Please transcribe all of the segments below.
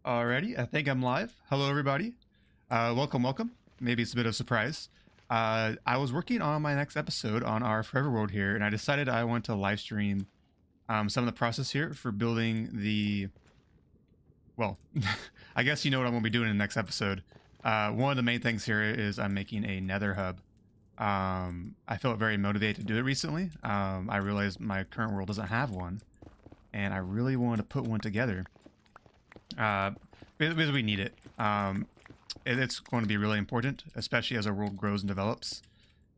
Alrighty, I think I'm live. Hello, everybody. Welcome. Maybe it's a bit of a surprise. I was working on my next episode on our Forever World here, and I decided I want to live stream some of the process here for building the... Well, I guess you know what I'm going to be doing in the next episode. One of the main things here is I'm making a Nether Hub. I felt very motivated to do it recently. I realized my current world doesn't have one, and I really wanted to put one together. Because we need it. It's going to be really important, especially as our world grows and develops.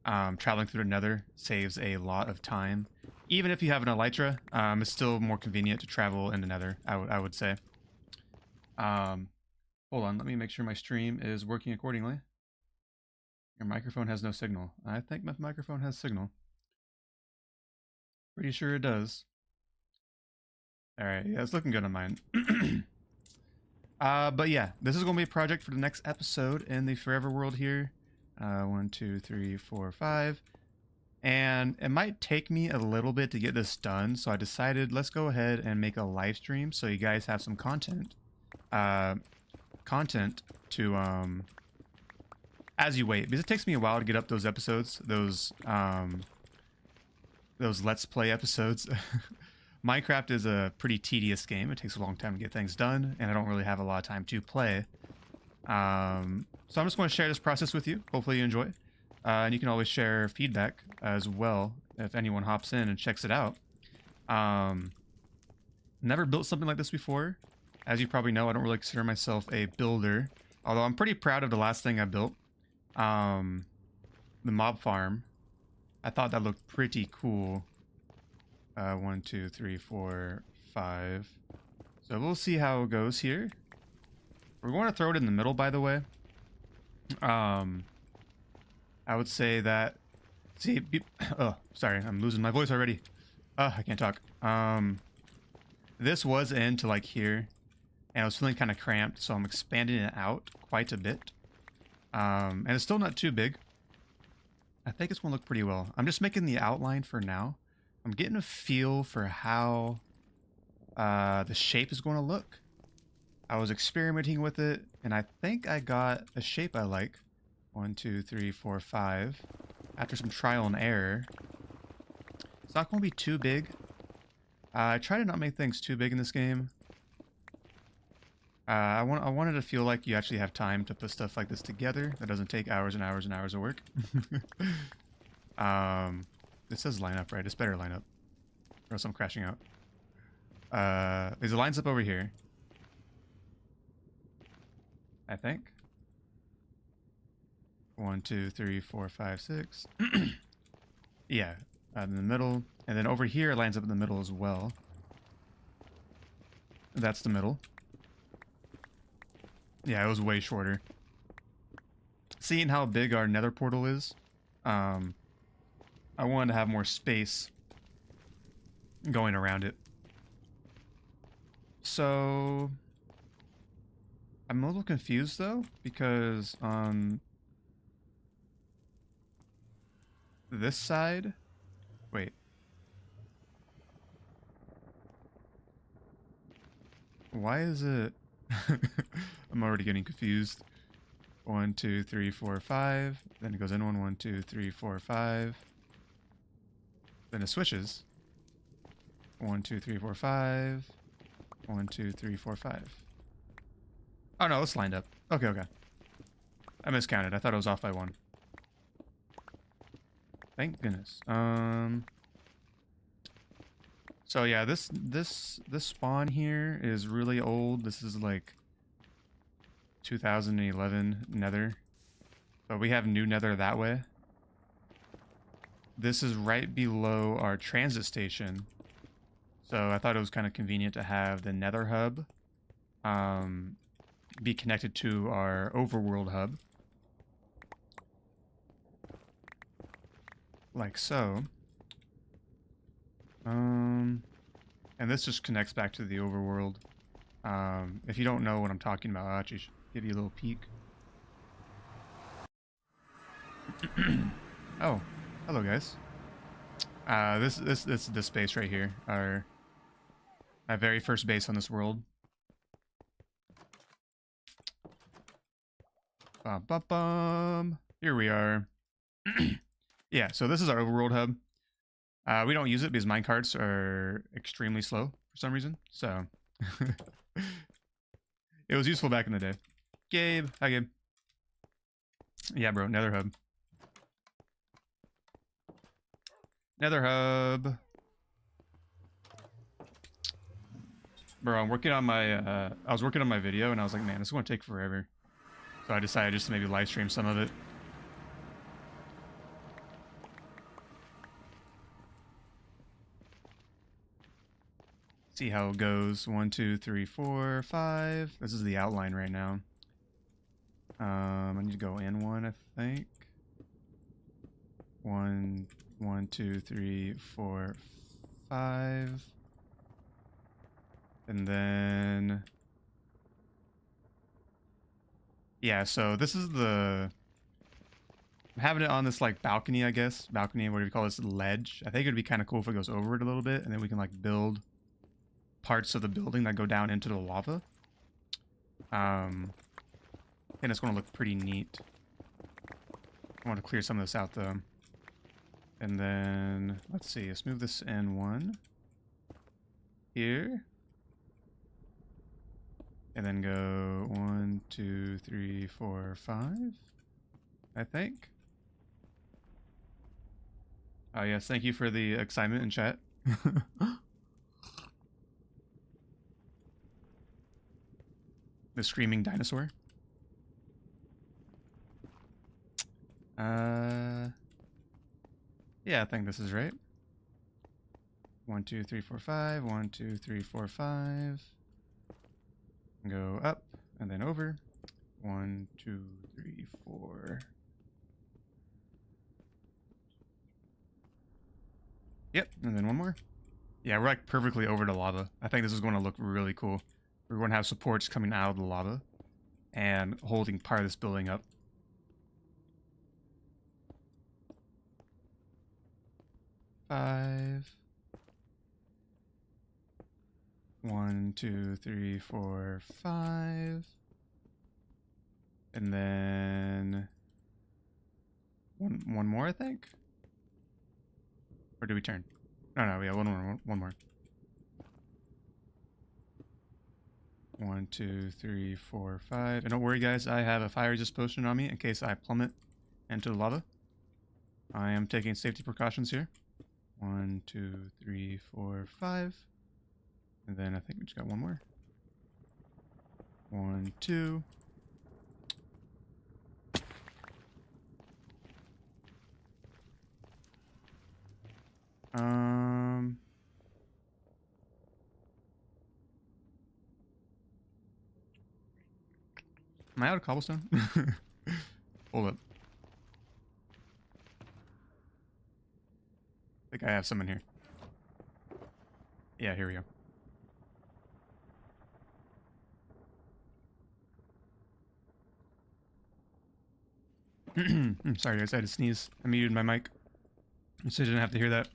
Traveling through the Nether saves a lot of time. Even if you have an elytra, it's still more convenient to travel in the Nether, I would say. Hold on, let me make sure my stream is working accordingly. Your microphone has no signal. I think my microphone has signal. Pretty sure it does. Alright, yeah, it's looking good on mine. But yeah, this is going to be a project for the next episode in the Forever World here. 1, 2, 3, 4, 5. And it might take me a little bit to get this done, so I decided let's go ahead and make a live stream so you guys have some content. Content to, as you wait, because it takes me a while to get up those episodes, those Let's Play episodes. Minecraft is a pretty tedious game. It takes a long time to get things done, and I don't really have a lot of time to play. So I'm just going to share this process with you. Hopefully you enjoy. And you can always share feedback as well if anyone hops in and checks it out. Never built something like this before. As you probably know, I don't really consider myself a builder, although I'm pretty proud of the last thing I built. The mob farm. I thought that looked pretty cool. 1, 2, 3, 4, 5. So we'll see how it goes here. We're going to throw it in the middle, by the way. I would say that... See, oh, sorry, I'm losing my voice already. I can't talk. This was into like here, and I was feeling kind of cramped, so I'm expanding it out quite a bit. And it's still not too big. I think it's going to look pretty well. I'm just making the outline for now. I'm getting a feel for how the shape is going to look. I was experimenting with it, and I think I got a shape I like. 1, 2, 3, 4, 5. After some trial and error. It's not going to be too big. I try to not make things too big in this game. I wanted to feel like you actually have time to put stuff like this together. That doesn't take hours and hours and hours of work. It says line up, right? It's better line up. Or else I'm crashing out. There's a lines up over here. I think. 1, 2, 3, 4, 5, 6. Yeah, in the middle. And then over here it lines up in the middle as well. That's the middle. Yeah, it was way shorter. Seeing how big our nether portal is, I wanted to have more space going around it. So I'm a little confused though, because on this side, wait. Why is it? I'm already getting confused. 1, 2, 3, 4, 5. Then it goes in 1, 2, 3, 4, 5. Then it switches. 1, 2, 3, 4, 5. 1, 2, 3, 4, 5. Oh no, it's lined up. Okay. I miscounted. I thought it was off by 1. Thank goodness. So yeah, this spawn here is really old. This is like 2011 Nether. But we have new Nether that way. This is right below our transit station. So I thought it was kind of convenient to have the Nether Hub be connected to our Overworld Hub. Like so. And this just connects back to the Overworld. If you don't know what I'm talking about, I'll actually give you a little peek. Oh, hello guys. This base right here, my very first base on this world. Bum, bum, bum. Here we are. Yeah, so this is our overworld hub. We don't use it because minecarts are extremely slow for some reason. So it was useful back in the day. Gabe, hi Gabe. Yeah, bro, Nether Hub. Nether Hub. Bro, I'm working on my I was working on my video and I was like, man, this is gonna take forever. So I decided just to maybe live stream some of it. See how it goes. 1, 2, 3, 4, 5. This is the outline right now. I need to go in one, I think. 1, 1, 2, 3, 4, 5. And then... yeah, so this is the... I'm having it on this, like, balcony, I guess. Balcony, what do you call this? Ledge. I think it would be kind of cool if it goes over it a little bit, and then we can, like, build parts of the building that go down into the lava. And it's going to look pretty neat. I want to clear some of this out, though. And then, let's see, let's move this in one. Here. And then go 1, 2, 3, 4, 5. I think. Oh, yes, thank you for the excitement in chat. The screaming dinosaur. Yeah, I think this is right. 1, 2, 3, 4, 5. 1, 2, 3, 4, 5. Go up and then over. 1, 2, 3, 4. Yep, and then one more. Yeah, we're like perfectly over the lava. I think this is going to look really cool. We're going to have supports coming out of the lava and holding part of this building up. Five. 1, 2, 3, 4, 5. And then one more, I think. Or do we turn? No, yeah, one more. 1, 2, 3, 4, 5. And don't worry, guys, I have a fire resist potion on me in case I plummet into the lava. I am taking safety precautions here. 1, 2, 3, 4, 5. And then I think we just got one more. 1, 2. Am I out of cobblestone? Hold up. I think I have some in here. Yeah, here we go. Sorry guys, I had to sneeze. I muted my mic, so I didn't have to hear that.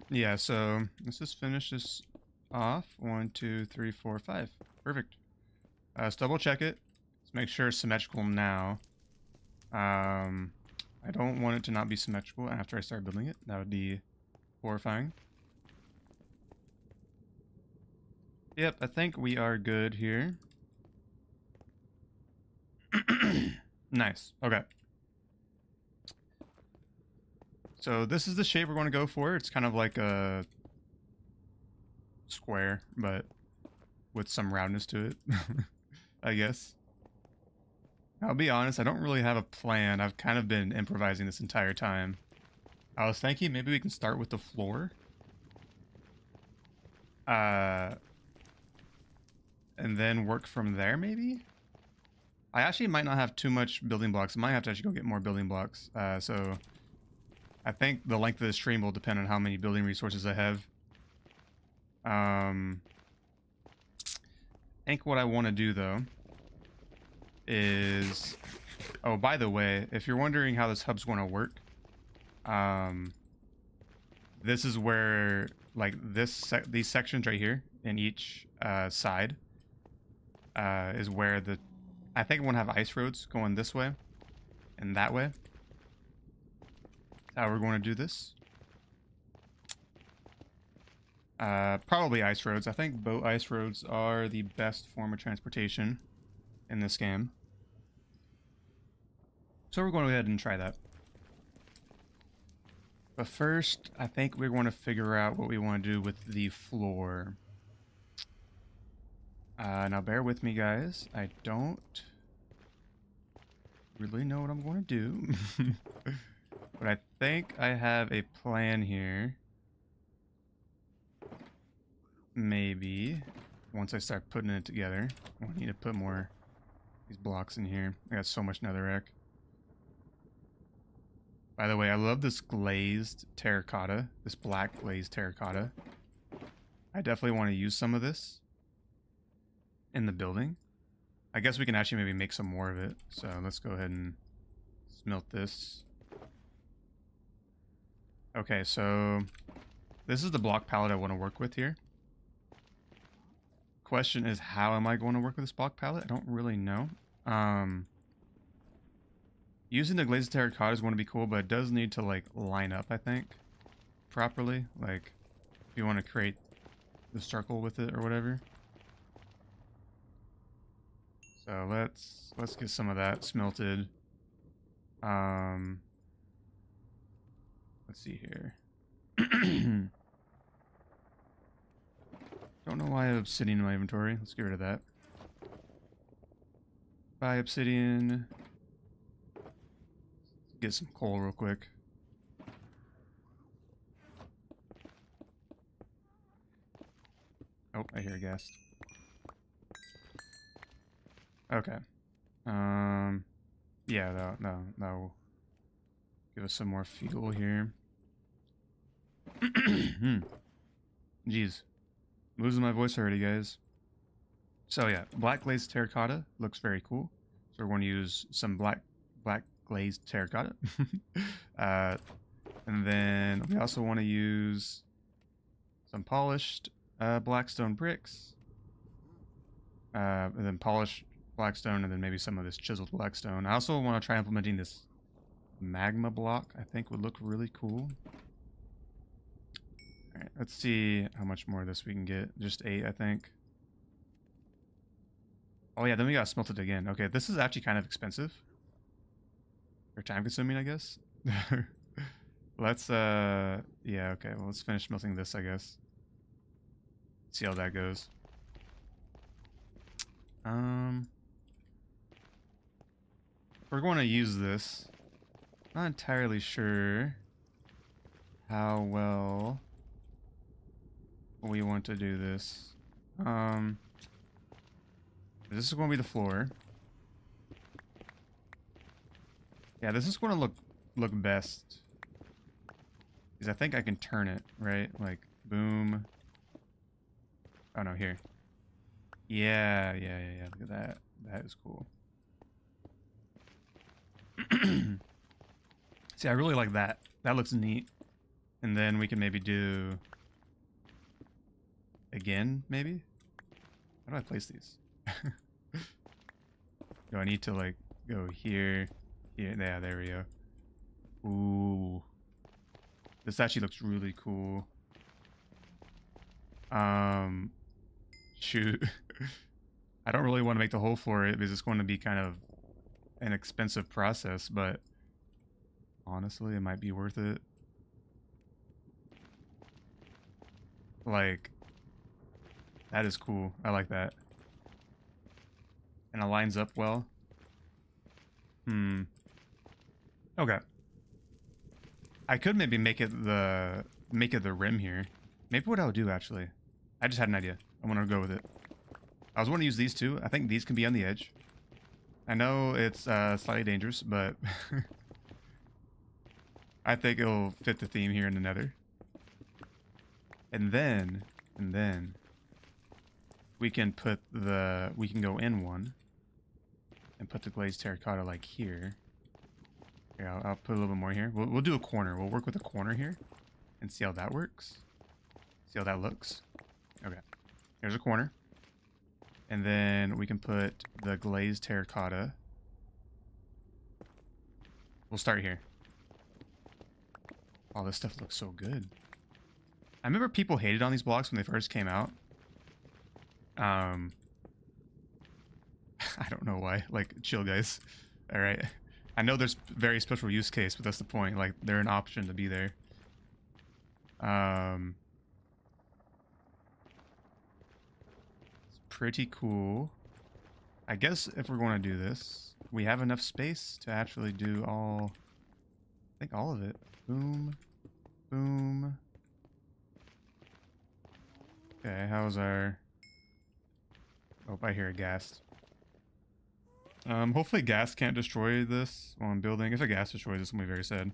Yeah, so let's just finish this off. 1, 2, 3, 4, 5. Perfect. Let's double check it. Let's make sure it's symmetrical now. I don't want it to not be symmetrical after I start building it. That would be horrifying. Yep, I think we are good here. Nice. Okay. So this is the shape we're going to go for. It's kind of like a square, but with some roundness to it, I guess. I'll be honest, I don't really have a plan. I've kind of been improvising this entire time. I was thinking maybe we can start with the floor. And then work from there, maybe? I actually might not have too much building blocks. I might have to actually go get more building blocks. So I think the length of the stream will depend on how many building resources I have. I think what I want to do, though, is Oh, by the way, if you're wondering how this hub's going to work, um, this is where, like, these sections right here in each side is where I think I want to have ice roads going this way and that way. That's how we're going to do this. Probably ice roads. I think boat ice roads are the best form of transportation in this game. So we're going to go ahead and try that. But first, I think we're going to figure out what we want to do with the floor. Now bear with me, guys. I don't really know what I'm going to do. But I think I have a plan here. Maybe. Once I start putting it together. I need to put more of these blocks in here. I got so much netherrack. By the way, I love this glazed terracotta. This black glazed terracotta. I definitely want to use some of this in the building. I guess we can actually maybe make some more of it. So let's go ahead and smelt this. Okay, so this is the block palette I want to work with here. Question is, how am I going to work with this block palette? I don't really know. Using the glazed terracotta is going to be cool, but it does need to, like, line up, I think, properly. Like, if you want to create the circle with it or whatever. So let's get some of that smelted. Let's see here. Don't know why I have obsidian in my inventory. Let's get rid of that. Buy obsidian. Get some coal real quick. Oh, I hear a ghast. Okay. Yeah, that'll give us some more fuel here. Jeez. I'm losing my voice already, guys. So yeah, black glazed terracotta looks very cool. So we're going to use some black glazed terracotta. And then we also want to use some polished blackstone bricks. And then polished blackstone, and then maybe some of this chiseled blackstone. I also want to try implementing this magma block. I think would look really cool. Alright, let's see how much more of this we can get. Just 8, I think. Oh yeah, then we gotta smelt it again. Okay, this is actually kind of expensive. Or time consuming, I guess. Let's, yeah, okay. Well, let's finish smelting this, I guess. See how that goes. We're going to use this. Not entirely sure how well we want to do this. This is going to be the floor. Yeah, this is going to look best. Because I think I can turn it, right? Like, boom. Oh, no, here. Yeah. Look at that. That is cool. See, I really like that. That looks neat. And then we can maybe do... Again, maybe? How do I place these? Do I need to, like, go here? Yeah, there we go. Ooh. This actually looks really cool. Shoot. I don't really want to make the whole floor because it's going to be kind of an expensive process, but honestly, it might be worth it. Like, that is cool. I like that. And it lines up well. Okay. I could maybe make it the rim here. Maybe what I'll do, actually. I just had an idea. I'm gonna go with it. I was going to use these two. I think these can be on the edge. I know it's slightly dangerous, but I think it'll fit the theme here in the Nether. And then we can put we can go in one. and put the glazed terracotta like here. Here, I'll put a little bit more here. We'll do a corner. We'll work with a corner here and see how that works. See how that looks. Okay. Here's a corner. And then we can put the glazed terracotta. We'll start here. Oh, this stuff looks so good. I remember people hated on these blocks when they first came out. I don't know why. Like, chill, guys. All right. I know there's very special use case, but that's the point. Like, they're an option to be there. It's pretty cool. I guess if we're going to do this, we have enough space to actually do all... I think all of it. Boom. Boom. Okay, how's our... Oh, I hear a ghast. Hopefully gas can't destroy this while I'm building. If a gas destroys this, I'm gonna be very sad.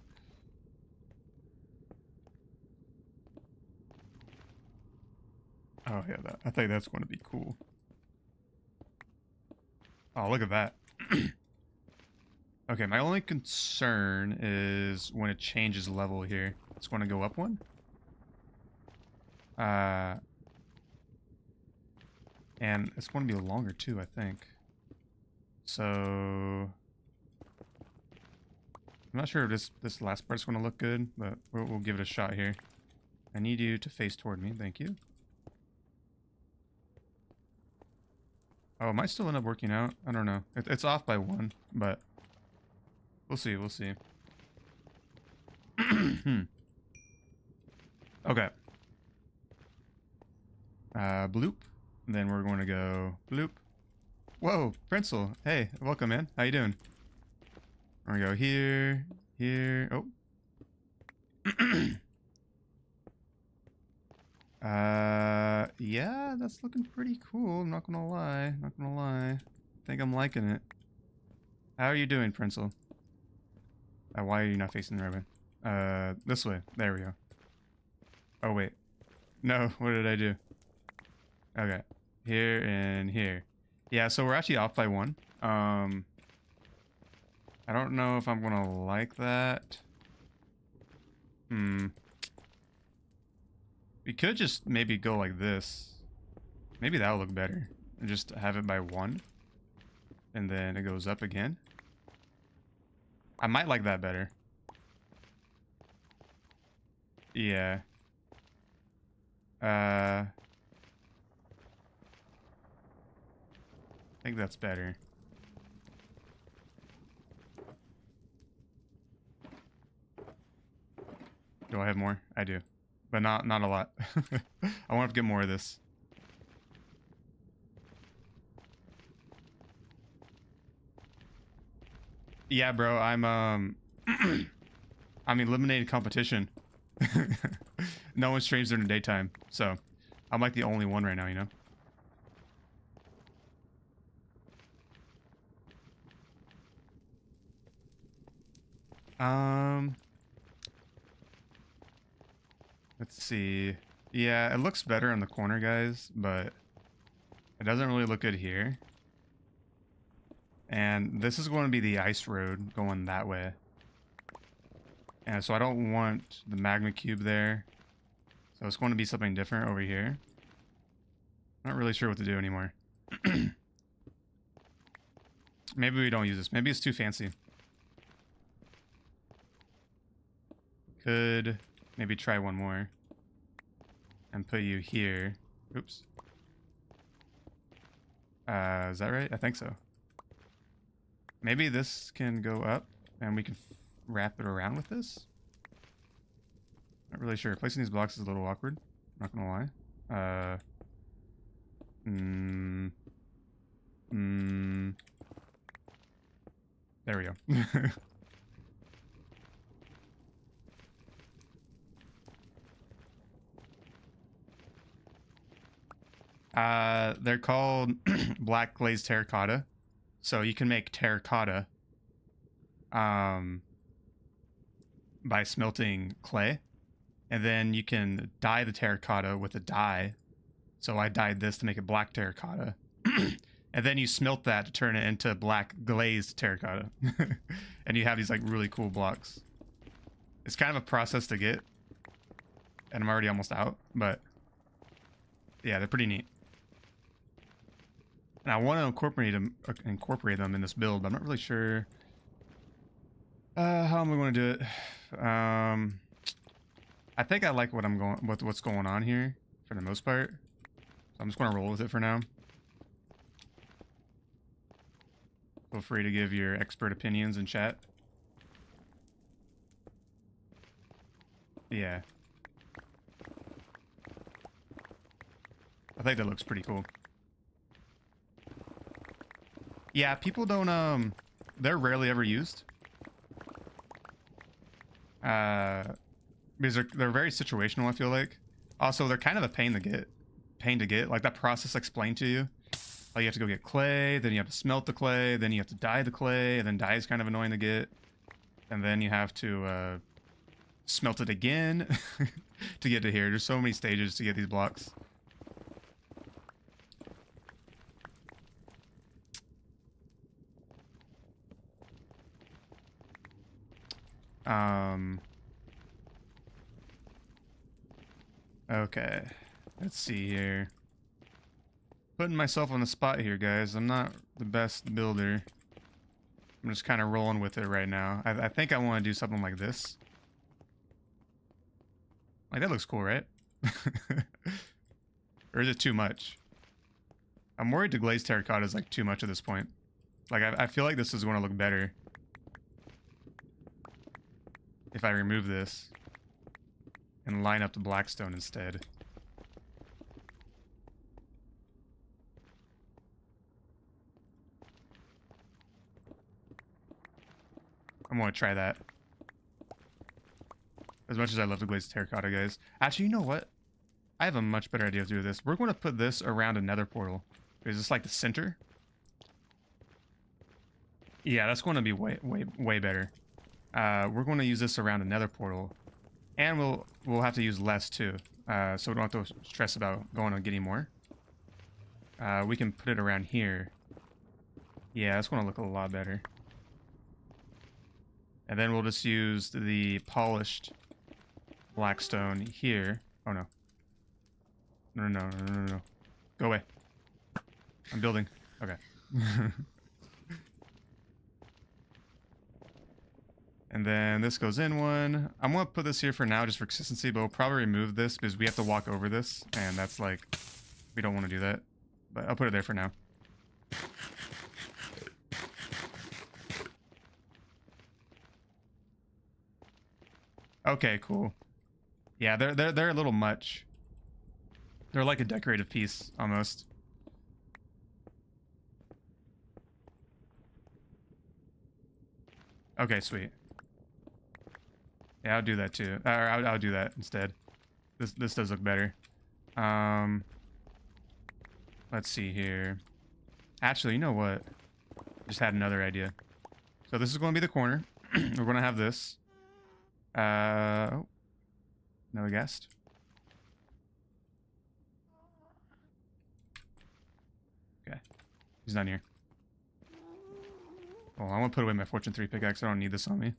Oh yeah, I think that's going to be cool. Oh, look at that. Okay, my only concern is when it changes level here. It's going to go up one. And it's going to be longer too, I think. So I'm not sure if this last part's going to look good, but we'll give it a shot here. I need you to face toward me, thank you. Oh, it might still end up working out. I don't know. It's off by one, but we'll see. We'll see. Okay. Bloop. And then we're going to go bloop. Whoa, Prince'l. Hey, welcome, man. How you doing? We're gonna go here, here. Oh. Yeah, that's looking pretty cool. I'm not gonna lie. Not gonna lie. I think I'm liking it. How are you doing, Prince'l? Why are you not facing the right way? This way. There we go. Oh, wait. No, what did I do? Okay. Here and here. Yeah, so we're actually off by one. I don't know if I'm gonna like that. We could just maybe go like this. Maybe that'll look better. And just have it by one. And then it goes up again. I might like that better. Yeah. I think that's better. Do I have more? I do. But not a lot. I want to get more of this. Yeah, bro, I'm I'm eliminating competition. No one streams during the daytime, so I'm like the only one right now, you know? Let's see. Yeah, it looks better in the corner, guys, but it doesn't really look good here. And this is going to be the ice road going that way. And so I don't want the magma cube there. So it's going to be something different over here. Not really sure what to do anymore. Maybe we don't use this. Maybe it's too fancy. Could maybe try one more. And put you here. Oops. Is that right? I think so. Maybe this can go up and we can wrap it around with this. Not really sure. Placing these blocks is a little awkward. Not gonna lie. There we go. They're called black glazed terracotta. So you can make terracotta by smelting clay. And then you can dye the terracotta with a dye. So I dyed this to make it black terracotta. And then you smelt that to turn it into black glazed terracotta. And you have these like really cool blocks. It's kind of a process to get. And I'm already almost out, but yeah, they're pretty neat. And I want to incorporate them in this build, but I'm not really sure how am I going to do it. I think I like what's going on here for the most part. So I'm just going to roll with it for now. Feel free to give your expert opinions in chat. Yeah. I think that looks pretty cool. Yeah, people don't, they're rarely ever used. Because they're very situational, I feel like. Also, they're kind of a pain to get. Like, that process explained to you. Like, you have to go get clay, then you have to smelt the clay, then you have to dye the clay, and then dye is kind of annoying to get. And then you have to, smelt it again to get to here. There's so many stages to get these blocks. Okay. Let's see here. Putting myself on the spot here, guys. I'm not the best builder. I'm just kind of rolling with it right now. I think I want to do something like this. Like, that looks cool, right? Or is it too much? I'm worried the glazed terracotta is like too much at this point. Like, I feel like this is going to look better if I remove this and line up the blackstone instead. I'm going to try that. As much as I love the glazed terracotta, guys. Actually, you know what? I have a much better idea of doing this. We're going to put this around a nether portal. Is this like the center? Yeah, that's going to be way better. We're going to use this around a nether portal. And we'll have to use less too. So we don't have to stress about going and getting more. We can put it around here. Yeah, that's going to look a lot better. And then we'll just use the polished blackstone here. Oh no. No. Go away. I'm building. Okay. And then this goes in one. I'm going to put this here for now just for consistency, but we'll probably remove this because we have to walk over this. And that's like, we don't want to do that. But I'll put it there for now. Okay, cool. Yeah, they're a little much. They're like a decorative piece, almost. Okay, sweet. Yeah, I'll do that too. Or I'll do that instead. This does look better. Let's see here. Actually, you know what? Just had another idea. So this is going to be the corner. We're going to have this. Oh, another guest. Okay, he's not here. Well, I want to put away my Fortune 3 pickaxe. I don't need this on me.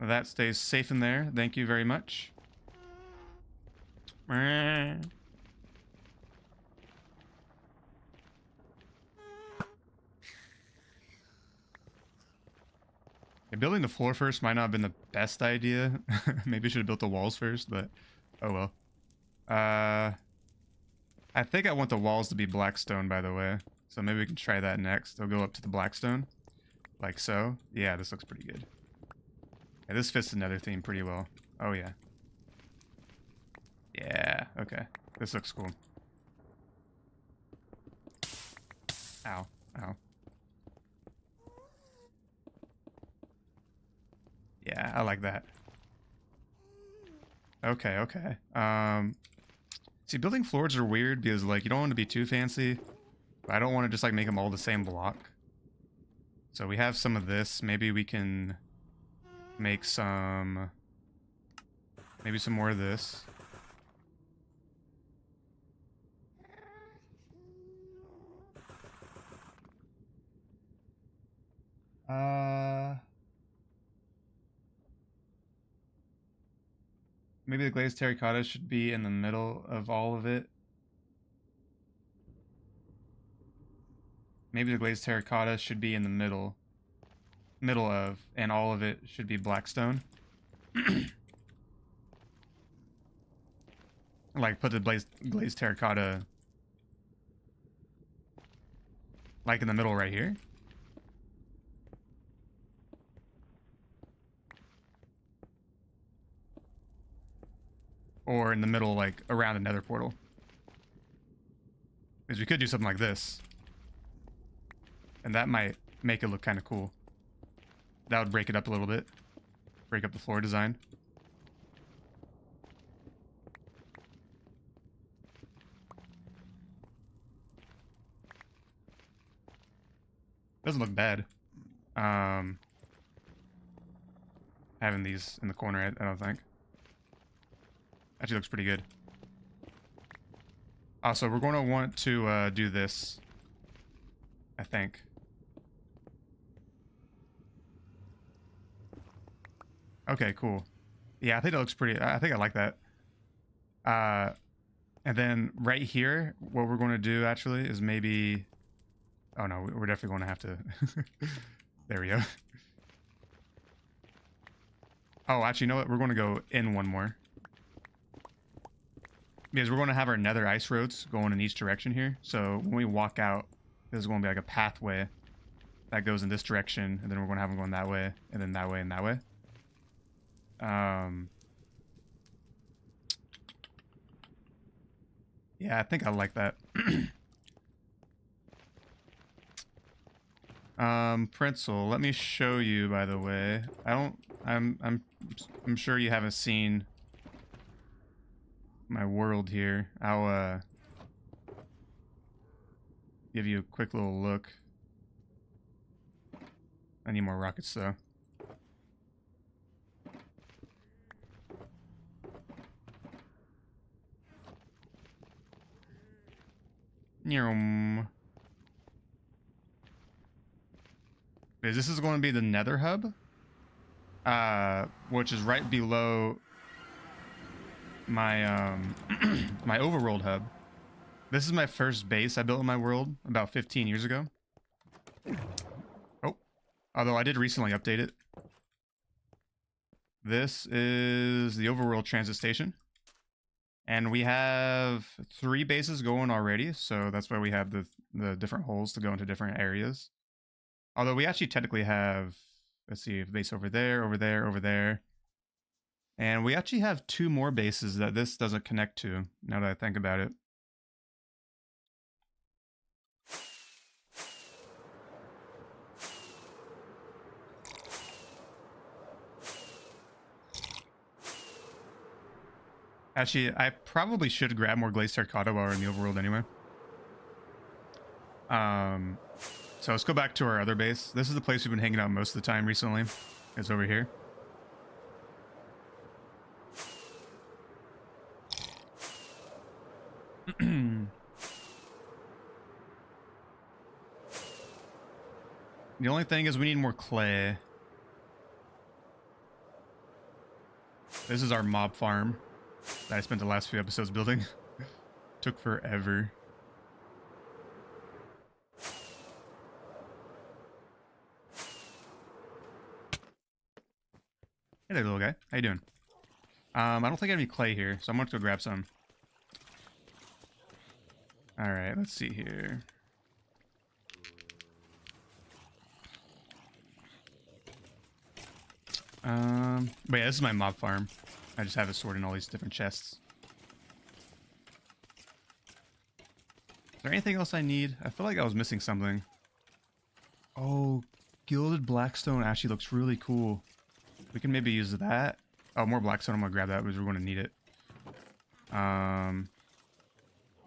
That stays safe in there. Thank you very much. Yeah, building the floor first might not have been the best idea. Maybe I should have built the walls first, but oh well. I think I want the walls to be blackstone, by the way. So maybe we can try that next. I'll go up to the blackstone. Like so. Yeah, this looks pretty good. Yeah, this fits the nether theme pretty well. Oh, yeah. Yeah, okay. This looks cool. Ow. Ow. Yeah, I like that. Okay, okay. See, building floors are weird because, like, you don't want to be too fancy. But I don't want to just, like, make them all the same block. So we have some of this. Maybe we can make some... Maybe some more of this. Maybe the glazed terracotta should be in the middle of all of it. Maybe the glazed terracotta should be in the middle of, and all of it should be blackstone. Like put the glazed terracotta like in the middle right here. Or in the middle, like around the nether portal. Because we could do something like this. And that might make it look kind of cool. That would break it up a little bit. Break up the floor design. Doesn't look bad. Having these in the corner, I don't think. Actually looks pretty good. Also, we're going to want to do this, I think. Okay, cool. Yeah, I think that looks pretty... I think I like that. And then right here, what we're going to do, actually, is maybe... Oh, no, we're definitely going to have to... There we go. Oh, actually, you know what? We're going to go in one more. Because we're going to have our nether ice roads going in each direction here. So when we walk out, there's going to be like a pathway that goes in this direction. And then we're going to have them going that way, and then that way, and that way. Yeah, I think I like that. Prinzel, let me show you, by the way. I'm sure you haven't seen my world here. I'll give you a quick little look. I need more rockets though. This is going to be the Nether Hub, which is right below my my overworld hub. This is my first base I built in my world about 15 years ago. Oh, although I did recently update it. This is the overworld transit station. And we have 3 bases going already, so that's why we have the different holes to go into different areas. Although we actually technically have, let's see, a base over there, over there, over there. And we actually have 2 more bases that this doesn't connect to, now that I think about it. Actually, I probably should grab more glazed terracotta while we're in the overworld anyway. So let's go back to our other base. This is the place we've been hanging out most of the time recently. It's over here. The only thing is we need more clay. This is our mob farm that I spent the last few episodes building. Took forever. Hey there, little guy. How you doing? I don't think I have any clay here, so I'm going to go grab some. Alright, let's see here. But yeah, this is my mob farm. I just have it stored in all these different chests. Is there anything else I need? I feel like I was missing something. Oh, gilded blackstone actually looks really cool. We can maybe use that. Oh, more blackstone. I'm gonna grab that because we're gonna need it.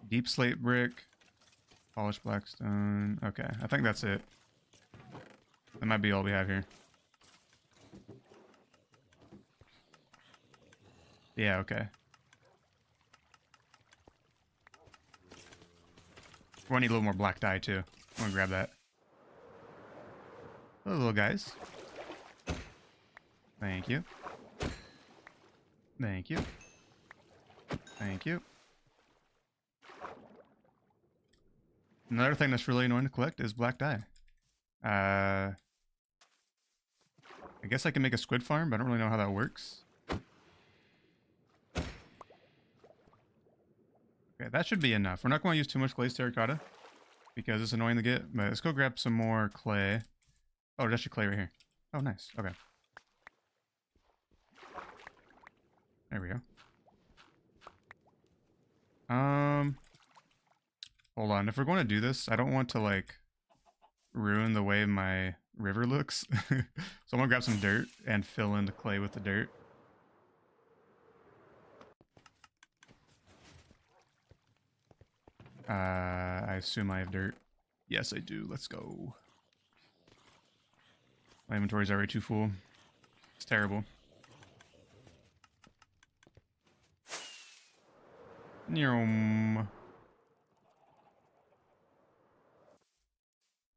Deep slate brick, polished blackstone. Okay, I think that's it. That might be all we have here. Yeah, okay. We're gonna need a little more black dye too. I'm gonna grab that. Hello, little guys. Thank you. Thank you. Thank you. Another thing that's really annoying to collect is black dye. I guess I can make a squid farm, but I don't really know how that works. Okay, that should be enough. We're not going to use too much glazed terracotta because it's annoying to get, but let's go grab some more clay. Oh, there's actually clay right here. Oh, nice. Okay. There we go. Hold on. If we're going to do this, I don't want to, like, ruin the way my river looks. So I'm going to grab some dirt and fill in the clay with the dirt. I assume I have dirt. Yes, I do. Let's go. My inventory's already too full. It's terrible.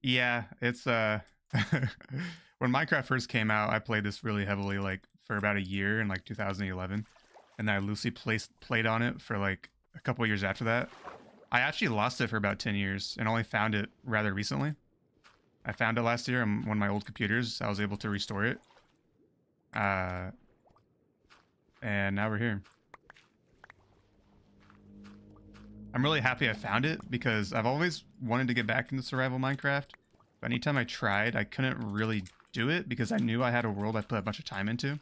Yeah, it's when Minecraft first came out, I played this really heavily, like for about a year in like 2011, and then I loosely played on it for like a couple of years after that. I actually lost it for about 10 years and only found it rather recently. I found it last year on one of my old computers. I was able to restore it. And now we're here. I'm really happy I found it because I've always wanted to get back into survival Minecraft. But anytime I tried, I couldn't really do it because I knew I had a world I put a bunch of time into.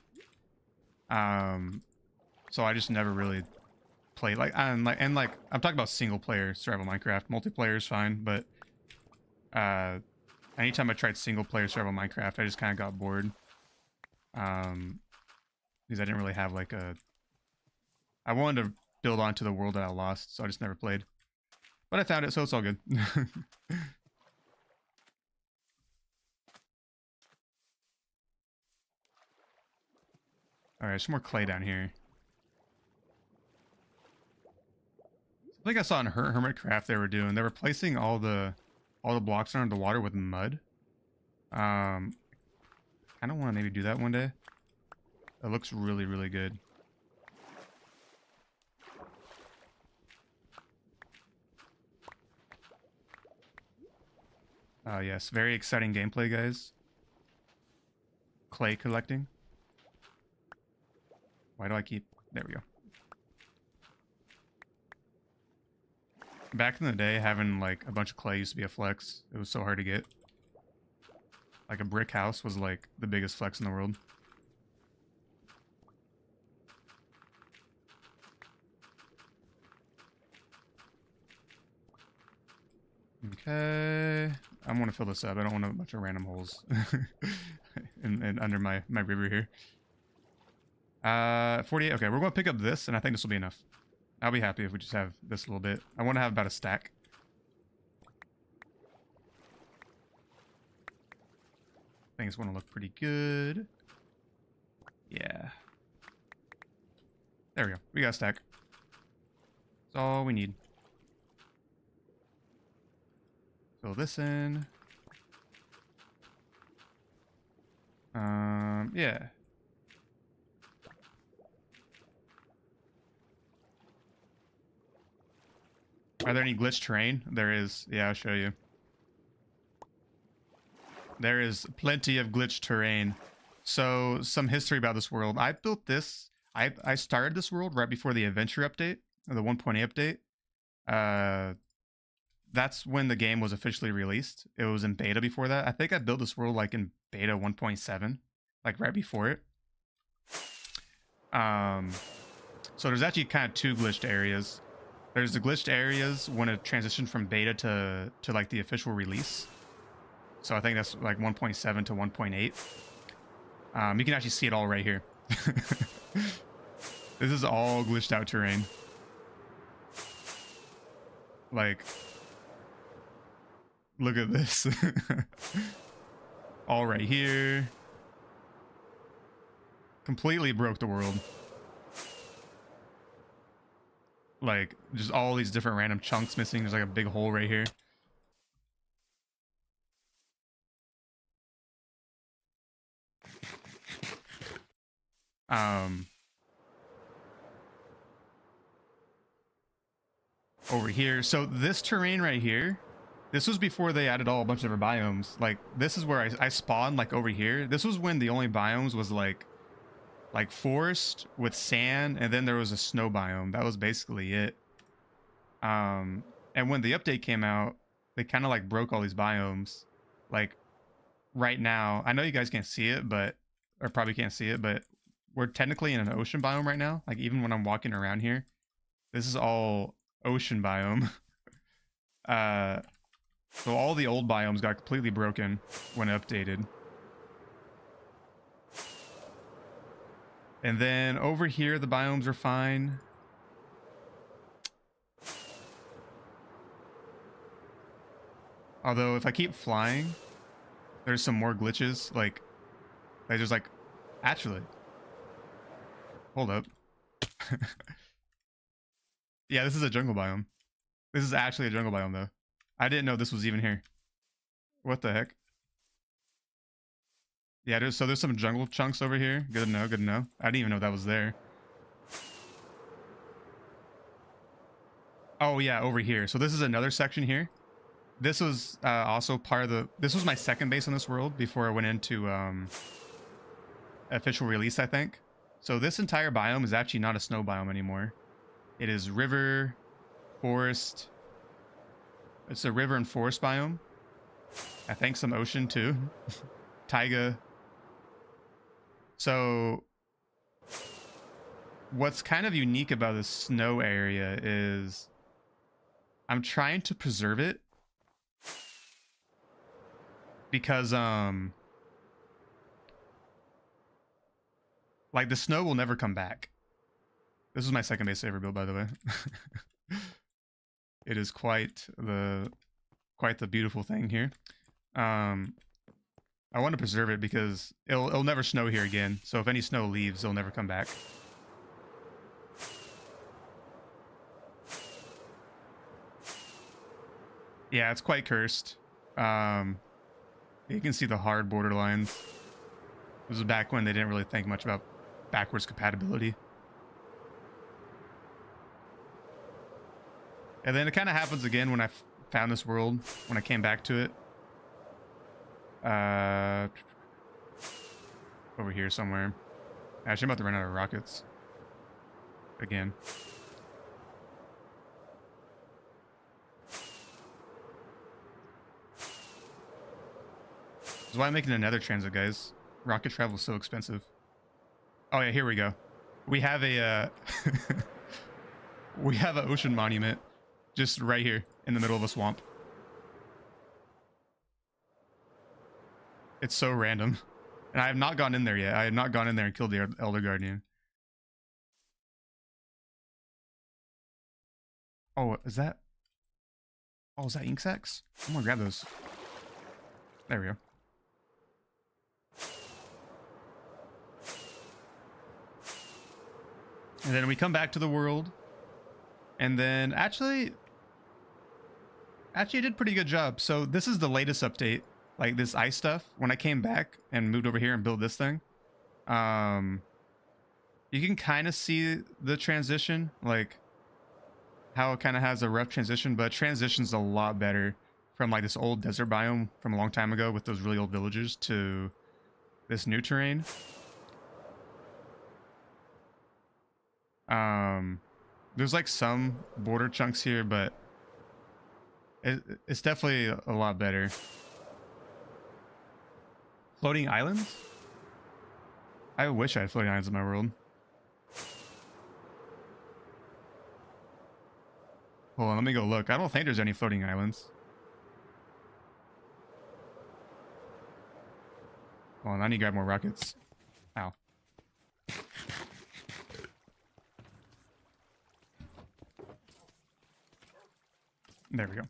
So I just never really played I'm talking about single player survival Minecraft. Multiplayer is fine, but anytime I tried single player survival Minecraft, I just kind of got bored. Because I didn't really have like I wanted to build onto the world that I lost, so I just never played. But I found it, so it's all good. Alright, some more clay down here. I think I saw in Hermitcraft they were placing all the blocks under the water with mud. I don't want to maybe do that one day. It looks really, really good. Yes, very exciting gameplay, guys. Clay collecting. Why do I keep... There we go. Back in the day, having like a bunch of clay used to be a flex. It was so hard to get. Like a brick house was like the biggest flex in the world. Okay, I'm gonna fill this up. I don't want a bunch of random holes and under my river here. 48. Okay, we're gonna pick up this, and I think this will be enough. I'll be happy if we just have this a little bit. I want to have about a stack. I think it's gonna look pretty good. Yeah. There we go. We got a stack. That's all we need. Fill this in. Yeah. Are there any glitched terrain? There is. Yeah, I'll show you. There is plenty of glitched terrain. So, some history about this world. I built this. I started this world right before the adventure update, or the 1.8 update. That's when the game was officially released. It was in beta before that. I think I built this world like in beta 1.7, like right before it. So there's actually kind of two glitched areas. There's the glitched areas when it transitioned from beta to like the official release. So I think that's like 1.7 to 1.8. You can actually see it all right here. This is all glitched out terrain. Like, look at this. All right here. Completely broke the world. Like, just all these different random chunks missing. There's like a big hole right here. Um, over here. So this terrain right here, this was before they added a bunch of different biomes. Like this is where I spawned, like over here. This was when the only biomes was like forest with sand, and then there was a snow biome. That was basically it. And when the update came out, they kind of like broke all these biomes. Like right now, I know you guys can't see it, but or probably can't see it, but we're technically in an ocean biome right now. Like even when I'm walking around here, this is all ocean biome. So all the old biomes got completely broken when updated. And then over here, the biomes are fine. Although if I keep flying, there's some more glitches. Like, they just like, actually, hold up. Yeah, this is a jungle biome. This is actually a jungle biome though. I didn't know this was even here. What the heck? Yeah, there's some jungle chunks over here. Good to know, good to know. I didn't even know that was there. Oh yeah, over here. So this is another section here. This was also part of the... This was my second base on this world before I went into official release, I think. So this entire biome is actually not a snow biome anymore. It is river, forest. It's a river and forest biome. I think some ocean too. Taiga. So what's kind of unique about this snow area is I'm trying to preserve it because like the snow will never come back. This is my second base ever built, by the way. It is quite the beautiful thing here. I want to preserve it because it'll never snow here again. So if any snow leaves, it'll never come back. Yeah, it's quite cursed. You can see the hard border lines. This was back when they didn't really think much about backwards compatibility. And then it kind of happens again when I found this world, when I came back to it. Over here somewhere. Actually, I'm about to run out of rockets. Again. That's why I'm making another transit, guys. Rocket travel is so expensive. Oh yeah, here we go. We have a we have an ocean monument just right here in the middle of a swamp. It's so random. And I have not gone in there yet. I have not gone in there and killed the Elder Guardian. Oh, is that... Oh, is that ink sacs? I'm gonna grab those. There we go. And then we come back to the world. And then actually I did a pretty good job. So this is the latest update. Like this ice stuff. When I came back and moved over here and built this thing. You can kind of see the transition. Like how it kind of has a rough transition. But transition's a lot better from like this old desert biome from a long time ago with those really old villages to this new terrain. There's like some border chunks here, but it's definitely a lot better. Floating islands? I wish I had floating islands in my world. Hold on, let me go look. I don't think there's any floating islands. Hold on, I need to grab more rockets. Ow. There we go.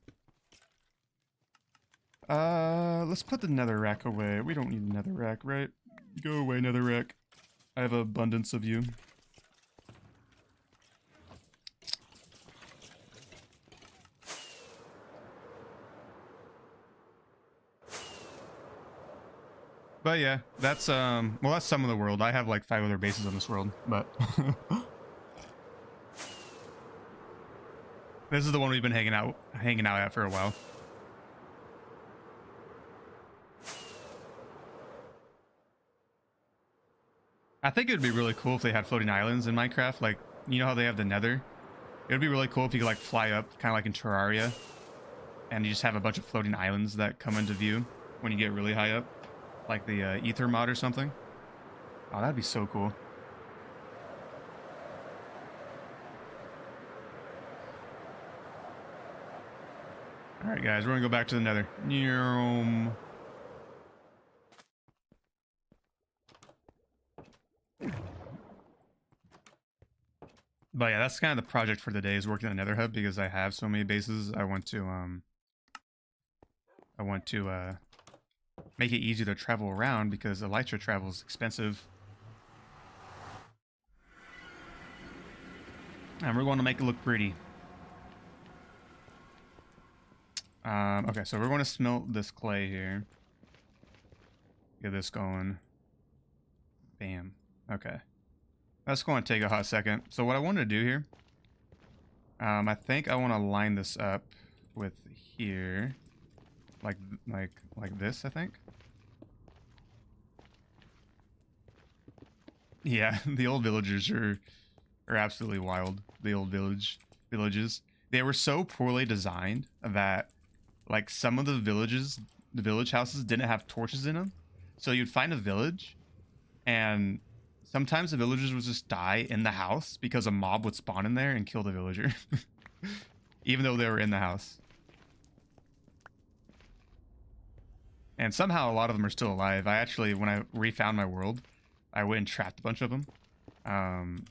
Let's put the nether rack away. We don't need a nether rack, right? Go away, nether rack. I have abundance of you. But yeah, that's well, that's some of the world. I have like 5 other bases on this world, but this is the one we've been hanging out at for a while. I think it would be really cool if they had floating islands in Minecraft. Like, you know how they have the Nether? It would be really cool if you could like fly up, kind of like in Terraria, and you just have a bunch of floating islands that come into view when you get really high up, like the Ether mod or something. Oh, that'd be so cool. All right, guys, we're gonna go back to the Nether. But yeah, that's kind of the project for the day, is working on the Nether Hub, because I have so many bases. I want to make it easier to travel around, because elytra travel is expensive. And we're going to make it look pretty. Okay, so we're going to smelt this clay here. Get this going. Bam. Okay. That's going to take a hot second. So what I want to do here, I think I want to line this up with here, like this, I think. Yeah, the old villagers are absolutely wild. The old villages. They were so poorly designed that like some of the village houses didn't have torches in them. So you'd find a village, and sometimes the villagers would just die in the house because a mob would spawn in there and kill the villager. Even though they were in the house. And somehow a lot of them are still alive. I actually, when I refound my world, I went and trapped a bunch of them. And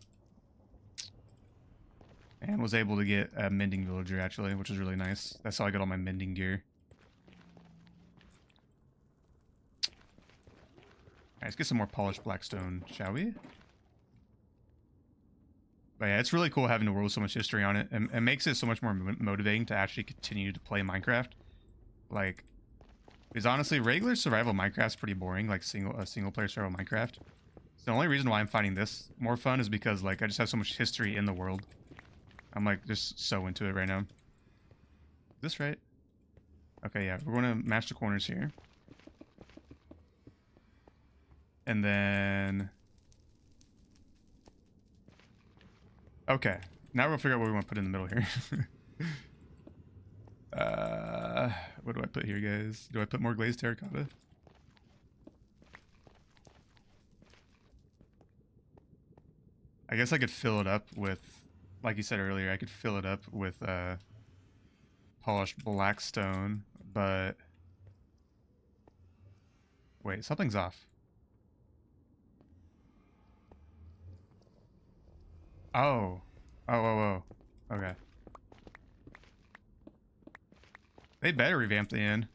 was able to get a mending villager, actually, which is really nice. That's how I got all my mending gear. Alright, let's get some more polished blackstone, shall we? But yeah, it's really cool having a world with so much history on it. And it makes it so much more motivating to actually continue to play Minecraft. Like, because honestly, regular survival Minecraft's pretty boring, like single player survival Minecraft. So the only reason why I'm finding this more fun is because, like, I just have so much history in the world. I'm, like, just so into it right now. Is this right? Okay, yeah, we're going to match the corners here. And then... Okay, now we're going to figure out what we want to put in the middle here. What do I put here, guys? Do I put more glazed terracotta? I guess I could fill it up with, like you said earlier, I could fill it up with polished black stone, but wait, something's off. Oh. Okay. They better revamp the inn.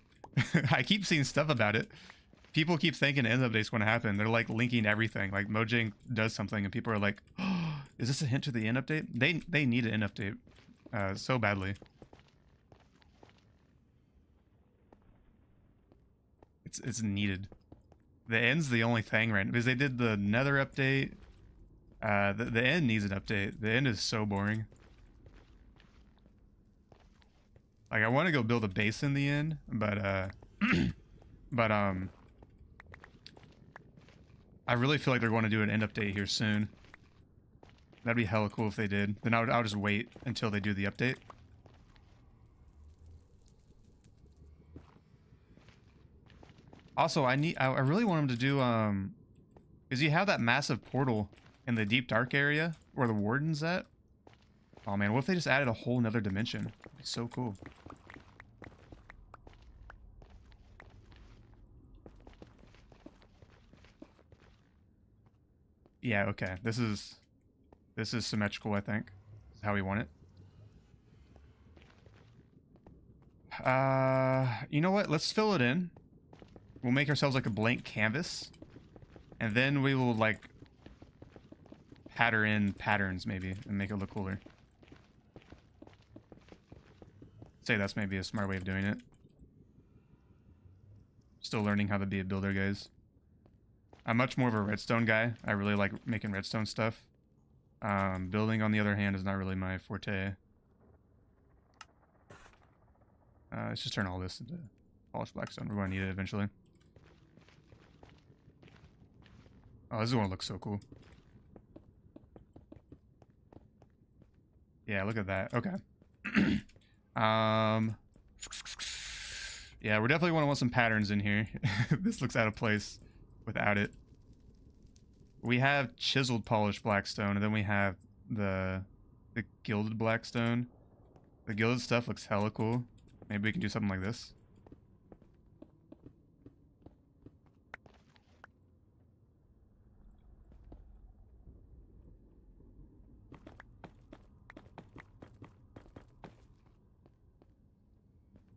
I keep seeing stuff about it. People keep thinking end update's going to happen. They're like linking everything. Like Mojang does something and people are like, oh, is this a hint to the end update? They need an end update so badly. It's needed. The end's the only thing right now, because they did the Nether update. The end needs an update. The end is so boring. Like, I want to go build a base in the end, but I really feel like they're going to do an end update here soon. That'd be hella cool if they did. Then I'll just wait until they do the update. Also, I really want them to do is you have that massive portal in the deep dark area where the warden's at? Oh man, what if they just added a whole nother dimension? That'd be so cool. Yeah, okay. This is symmetrical, I think. This is how we want it. You know what? Let's fill it in. We'll make ourselves like a blank canvas. And then we will like pattern in patterns maybe and make it look cooler. Say that's maybe a smart way of doing it. Still learning how to be a builder, guys. I'm much more of a redstone guy. I really like making redstone stuff. Building, on the other hand, is not really my forte. Let's just turn all this into polished blackstone. We're going to need it eventually. Oh, this is going to look so cool. Yeah, look at that. Okay. Yeah, we're definitely going to want some patterns in here. This looks out of place without it. We have chiseled polished blackstone, and then we have the gilded blackstone. The gilded stuff looks hella cool. Maybe we can do something like this.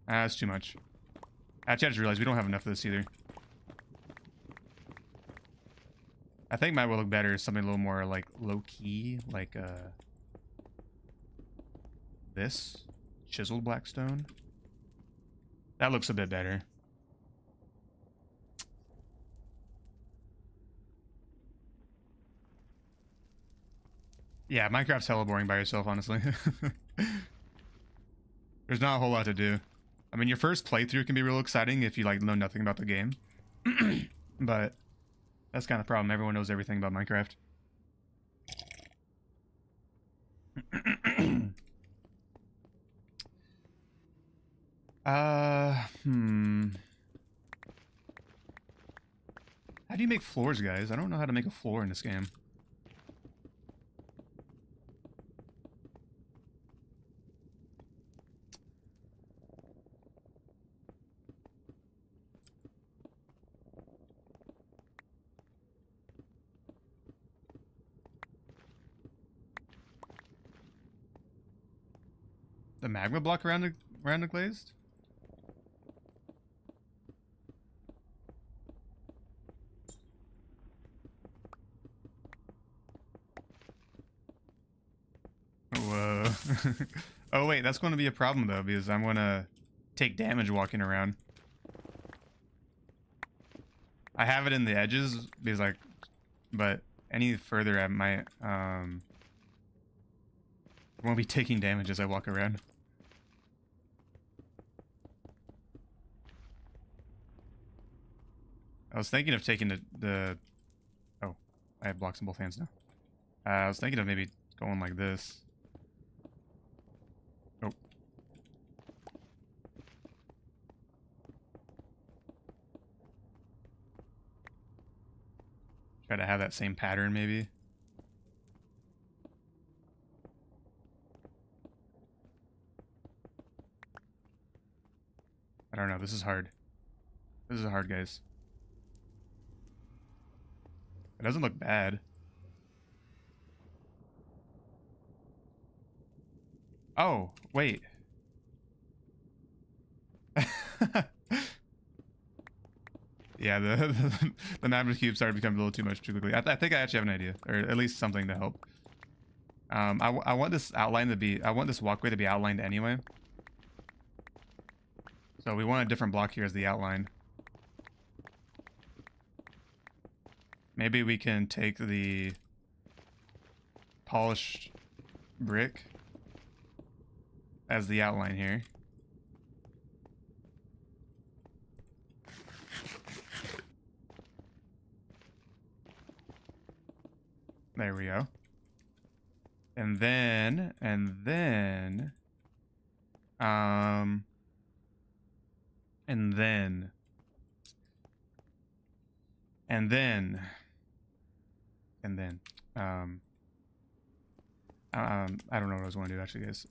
That's too much. Actually, I just realized we don't have enough of this either. I think mine will look better as something a little more like low-key, like this chiseled blackstone. That looks a bit better. Yeah, Minecraft's hella boring by yourself, honestly. There's not a whole lot to do. I mean, your first playthrough can be real exciting if you like know nothing about the game. But that's kind of the problem. Everyone knows everything about Minecraft. How do you make floors, guys? I don't know how to make a floor in this game. The magma block around the glazed? Whoa. Oh wait, that's going to be a problem though, because I'm going to take damage walking around. I have it in the edges because but any further I might won't be taking damage as I walk around. I was thinking of taking the oh, I have blocks in both hands now. I was thinking of maybe going like this. Oh. Try to have that same pattern maybe. I don't know, this is hard. This is hard, guys. It doesn't look bad. Oh, wait. Yeah, the magma cube started becoming a little too much too quickly. I think I actually have an idea, or at least something to help. I want this outline to be, I want this walkway to be outlined anyway. So we want a different block here as the outline. Maybe we can take the polished brick as the outline here. There we go. And then, and then, I'm I don't know what I was going to do actually, guys.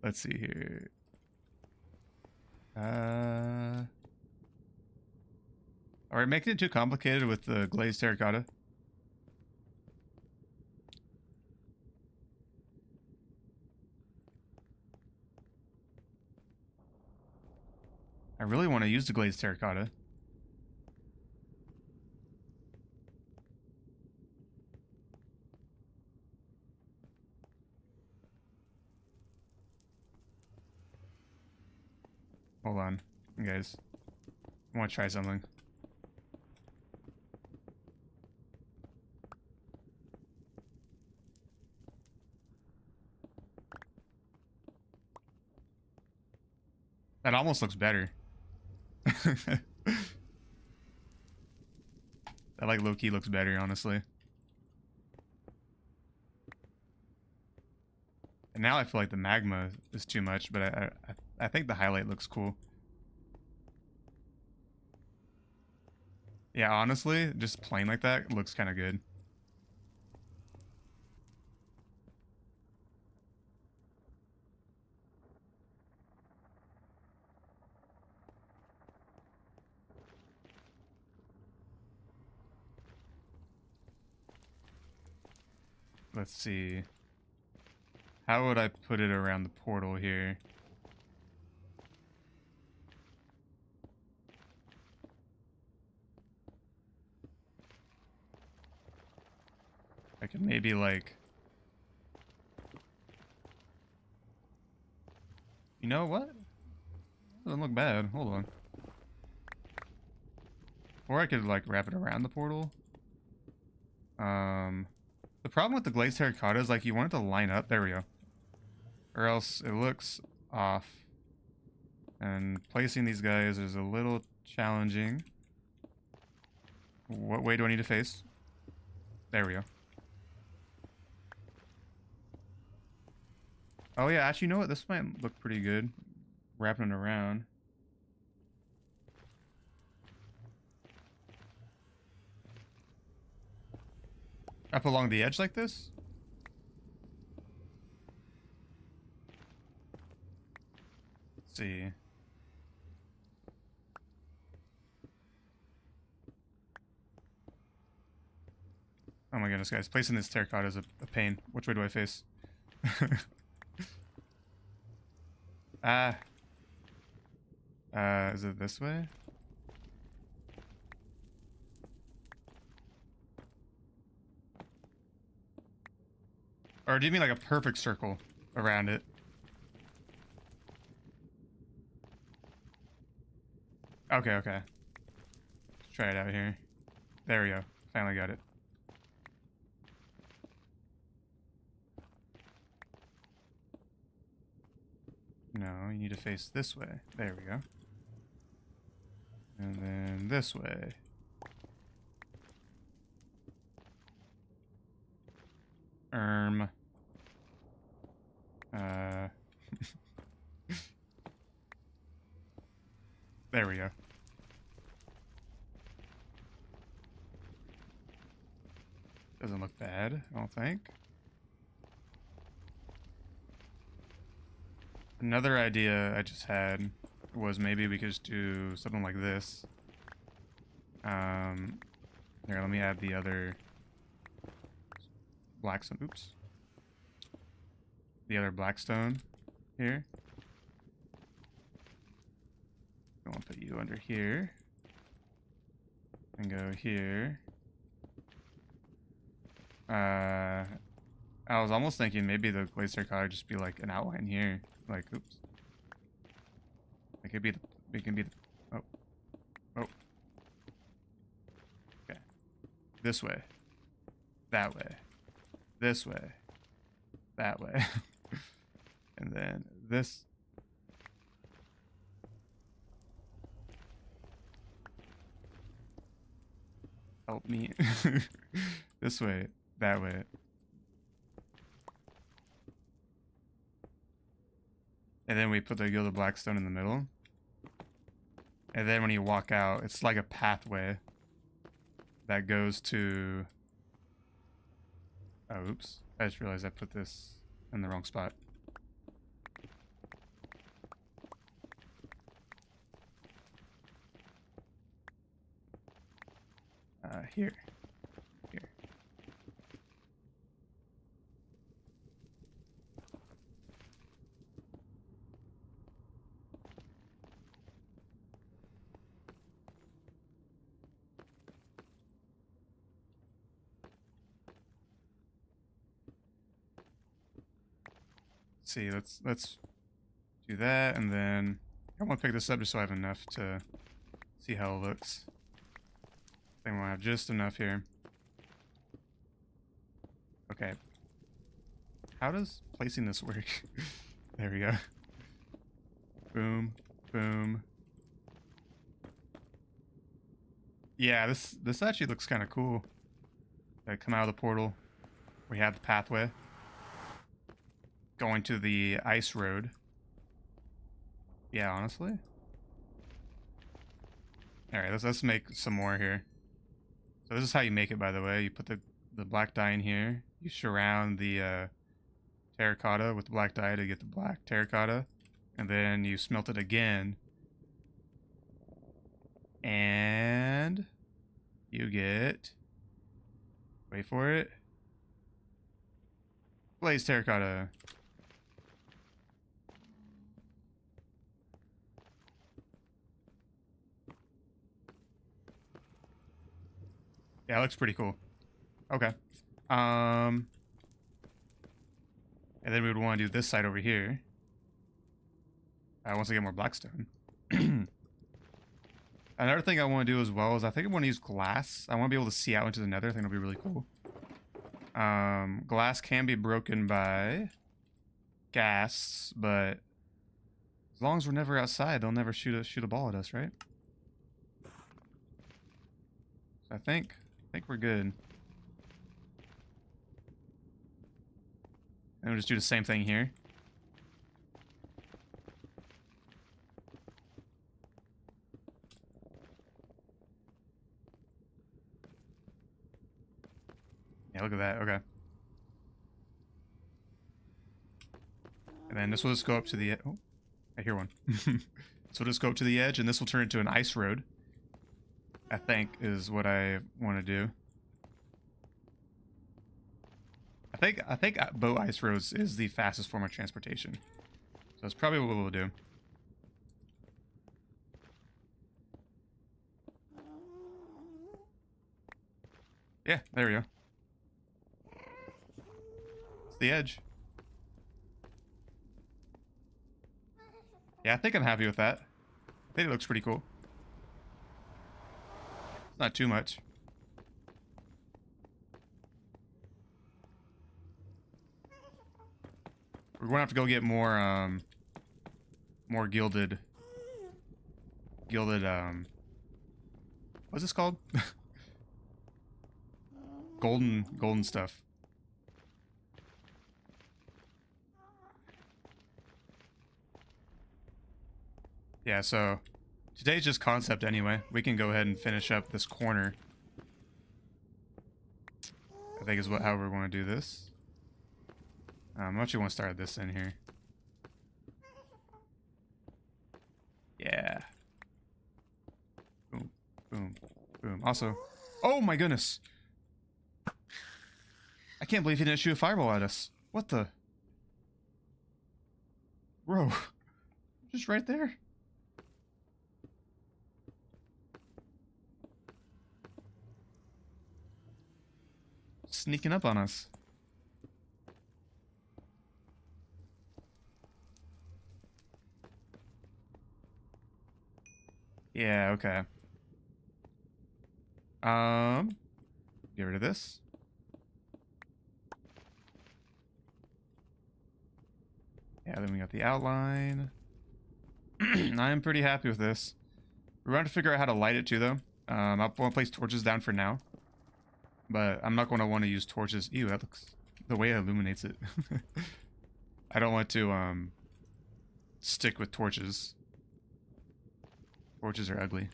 Let's see here. Are we making it too complicated with the glazed terracotta? I really want to use the glazed terracotta. Hold on, guys. I want to try something. That almost looks better. That like low-key looks better, honestly. And now I feel like the magma is too much, but I think the highlight looks cool. Yeah, honestly, just plain like that looks kind of good. Let's see. How would I put it around the portal here? I could maybe like... You know what? Doesn't look bad. Hold on. Or I could like wrap it around the portal. The problem with the glazed terracotta is like you want it to line up. There we go. Or else it looks off. And placing these guys is a little challenging. What way do I need to face? There we go. Oh yeah, actually, you know what? This might look pretty good. Wrapping it around. Up along the edge like this? Let's see. Oh my goodness, guys. Placing this terracotta is a pain. Which way do I face? Ah. Is it this way? Or do you mean like a perfect circle around it? Okay, okay. Let's try it out here. There we go. Finally got it. No, you need to face this way. There we go. And then this way. There we go. Doesn't look bad, I don't think. Another idea I just had was maybe we could just do something like this. Here, let me add the other blackstone. Oops. The other blackstone here. I'm gonna put you under here. And go here. I was almost thinking maybe the glazed terracotta would just be like an outline here. Like, oops. It could be the, it can be the, oh. Oh. Okay. This way. That way. This way. That way. And then this. Help me. This way. That way. And then we put the gilded blackstone in the middle. And then when you walk out, it's like a pathway that goes to... Oh, oops. I just realized I put this in the wrong spot. Here. Here. See, let's do that, and then I want to pick this up just so I have enough to see how it looks. I think we'll have just enough here. Okay. How does placing this work? There we go. Boom, Boom. Yeah, this actually looks kind of cool. Like, come out of the portal. We have the pathway going to the ice road. Yeah, honestly. All right, let's make some more here. So this is how you make it, by the way. You put the black dye in here. You surround the terracotta with the black dye to get the black terracotta, and then you smelt it again, and you get, wait for it, blaze terracotta. Yeah, it looks pretty cool. Okay. And then we would want to do this side over here. Once I get more blackstone. Another thing I want to do as well is I think I want to use glass. I want to be able to see out into the nether. I think it'll be really cool. Glass can be broken by gas, but as long as we're never outside, they'll never shoot a ball at us, right? So I think we're good. And we'll just do the same thing here. Yeah, look at that. Okay. And then this will just go up to the... Oh, I hear one. So we'll just go up to the edge, and this will turn into an ice road. I think is what I want to do. I think boat ice roads is the fastest form of transportation. So that's probably what we'll do. Yeah, there we go. It's the edge. Yeah, I think I'm happy with that. I think it looks pretty cool. It's not too much. We're going to have to go get more, more gilded, what's this called? golden stuff. Yeah, so today's just concept anyway. We can go ahead and finish up this corner. I think is how we're going to do this. I actually want to start this in here. Yeah. Boom, boom, boom. Also, oh my goodness! I can't believe he didn't shoot a fireball at us. What the? Bro, just right there. Sneaking up on us. Yeah, okay. Get rid of this. Yeah, then we got the outline. I am pretty happy with this. We're going to figure out how to light it too, though. I want to place torches down for now. But I'm not going to want to use torches. Ew, that looks... the way it illuminates it. I don't want to, stick with torches. Torches are ugly.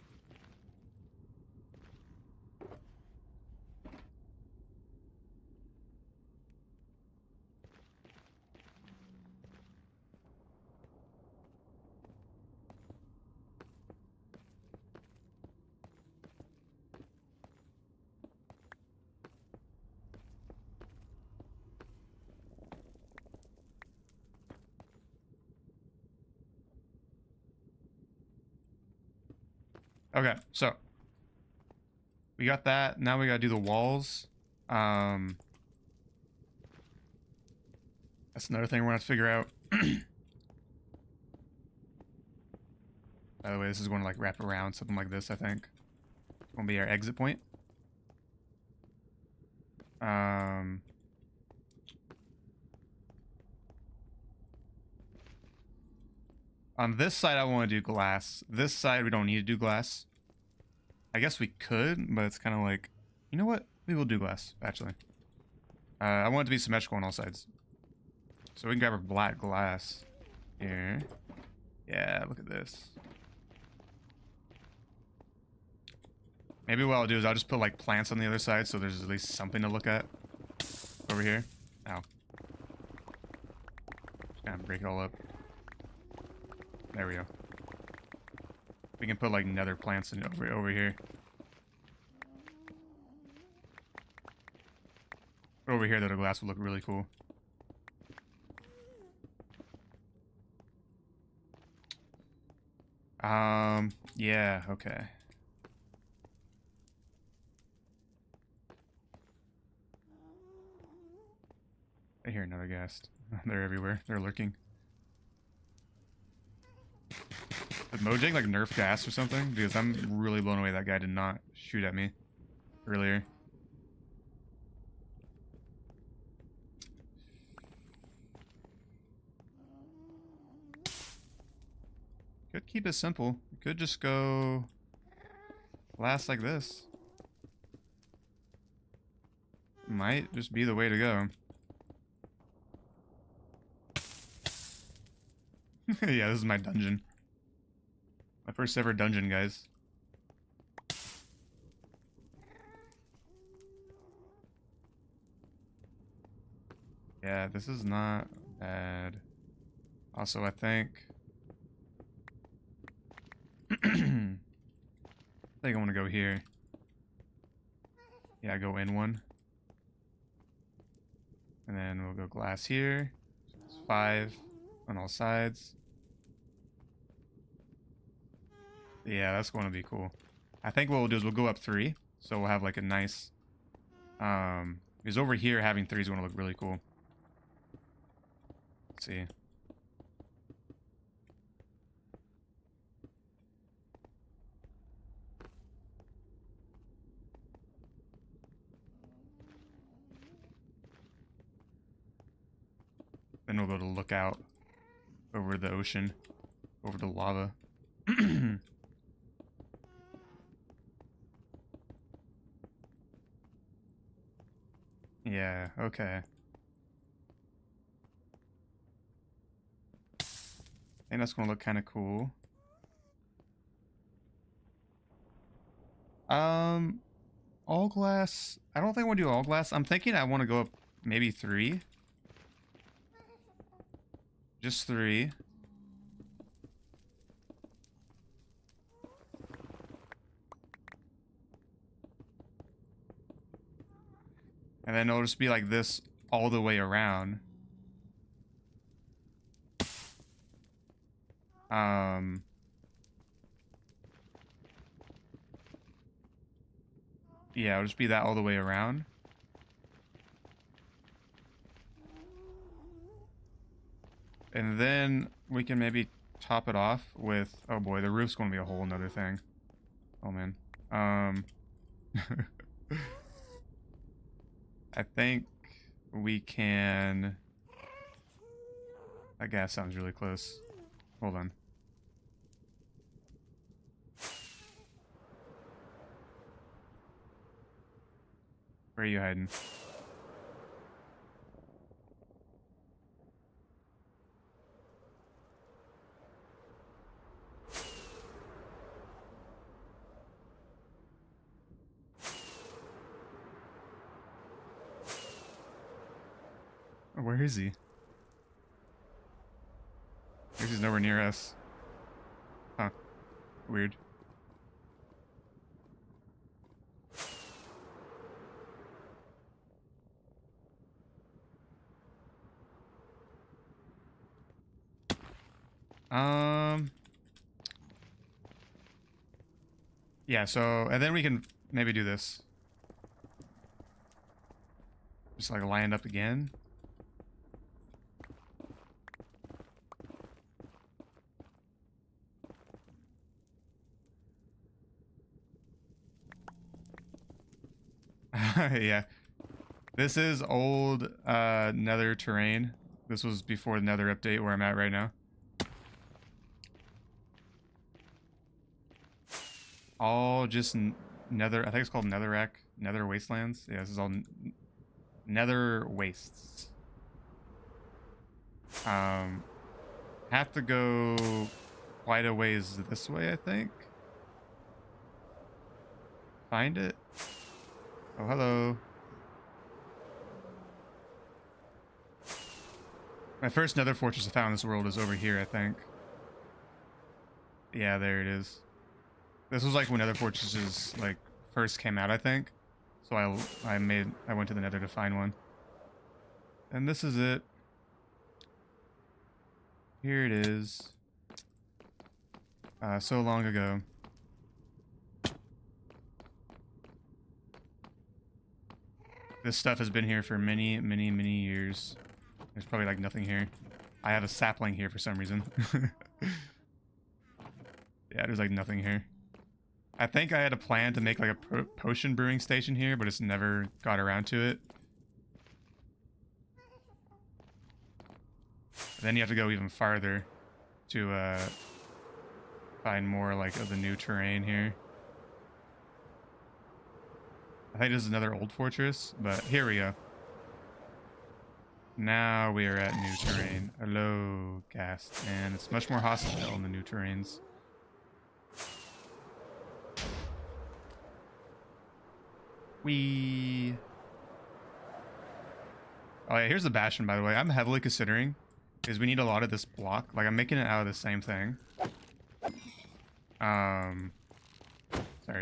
Okay, so we got that. Now we gotta do the walls. That's another thing we're gonna have to figure out. By the way, this is going to like wrap around something like this, I think. It's gonna be our exit point. On this side, I want to do glass. This side, we don't need to do glass. I guess we could, but it's kind of like, you know what? We will do glass, actually. I want it to be symmetrical on all sides. So we can grab our black glass here. Yeah, look at this. Maybe what I'll do is I'll just put like plants on the other side so there's at least something to look at over here. Ow. Just kind of break it all up. There we go. We can put like nether plants in over here. Over here, the glass will look really cool. Yeah, okay. I hear another ghast. They're everywhere. They're lurking. Did Mojang like nerf ghast or something? Because I'm really blown away that guy did not shoot at me earlier. Could keep it simple. Could just go last like this. Might just be the way to go. Yeah, this is my dungeon. My first ever dungeon, guys. Yeah, this is not bad. Also, I think... I think I want to go here. Yeah, go in one. And then we'll go glass here. So it's 5 on all sides. Yeah, that's going to be cool. I think what we'll do is we'll go up 3. So we'll have like a nice... because over here having 3 is going to look really cool. Let's see. Then we'll go to look out over the ocean, over the lava. Yeah, okay. I think that's gonna look kind of cool. All glass. I don't think I want to do all glass. I'm thinking I want to go up maybe 3. Just 3. And then it'll just be like this all the way around. Yeah, it'll just be that all the way around. And then we can maybe top it off with... Oh boy, the roof's going to be a whole nother thing. Oh man. I think we can... That gas sounds really close. Hold on. Where are you hiding? Where is he? I guess he's nowhere near us. Huh. Weird. Yeah, so, and then we can maybe do this. Just like line up again. Yeah. This is old Nether terrain. This was before the Nether update where I'm at right now. all just nether. I think it's called Netherrack, Nether Wastelands. Yeah, this is all Nether Wastes. Have to go quite a ways this way, I think. Find it. Oh, hello. My first nether fortress I found in this world is over here, I think. Yeah, there it is. This was like when nether fortresses like first came out, I think. So I went to the nether to find one. And this is it. Here it is. So long ago. This stuff has been here for many, many, many years. There's probably like nothing here. I have a sapling here for some reason. Yeah, there's like nothing here. I think I had a plan to make like a potion brewing station here, but it's never got around to it. Then you have to go even farther to find more like of the new terrain here. I think this is another old fortress, but here we go. Now we are at new terrain. Hello, Ghast. And it's much more hostile in the new terrains. We. Oh yeah, here's the bastion, by the way. I'm heavily considering, because we need a lot of this block. Like, I'm making it out of the same thing. Sorry,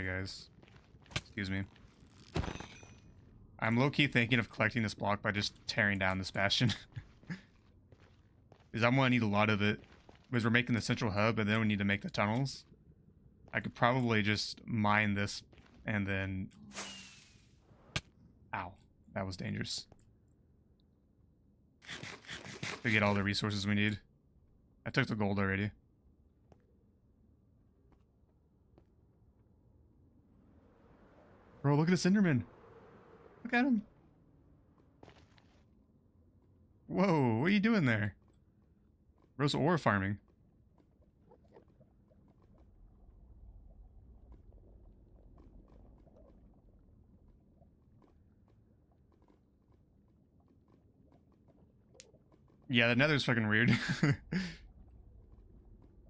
guys. Excuse me. I'm low-key thinking of collecting this block by just tearing down this bastion. Because I'm going to need a lot of it. Because we're making the central hub, and then we need to make the tunnels. I could probably just mine this, and then... Ow. That was dangerous. To get all the resources we need. I took the gold already. Bro, look at this Enderman. Look at him. Whoa, what are you doing there? Bro's ore farming. Yeah, the nether's fucking weird.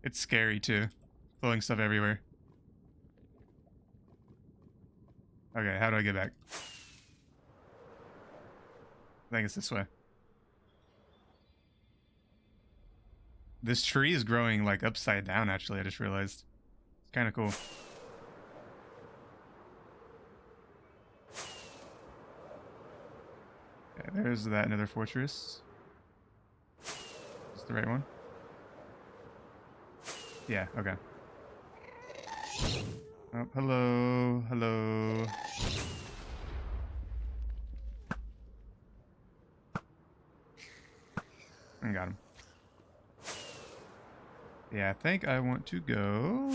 It's scary too. Throwing stuff everywhere. Okay, how do I get back? I think it's this way. This tree is growing like upside down, actually, I just realized. It's kind of cool. Okay, there's that nether fortress. Is the right one? Yeah, okay. Oh, hello, hello. I got him. Yeah, I think I want to go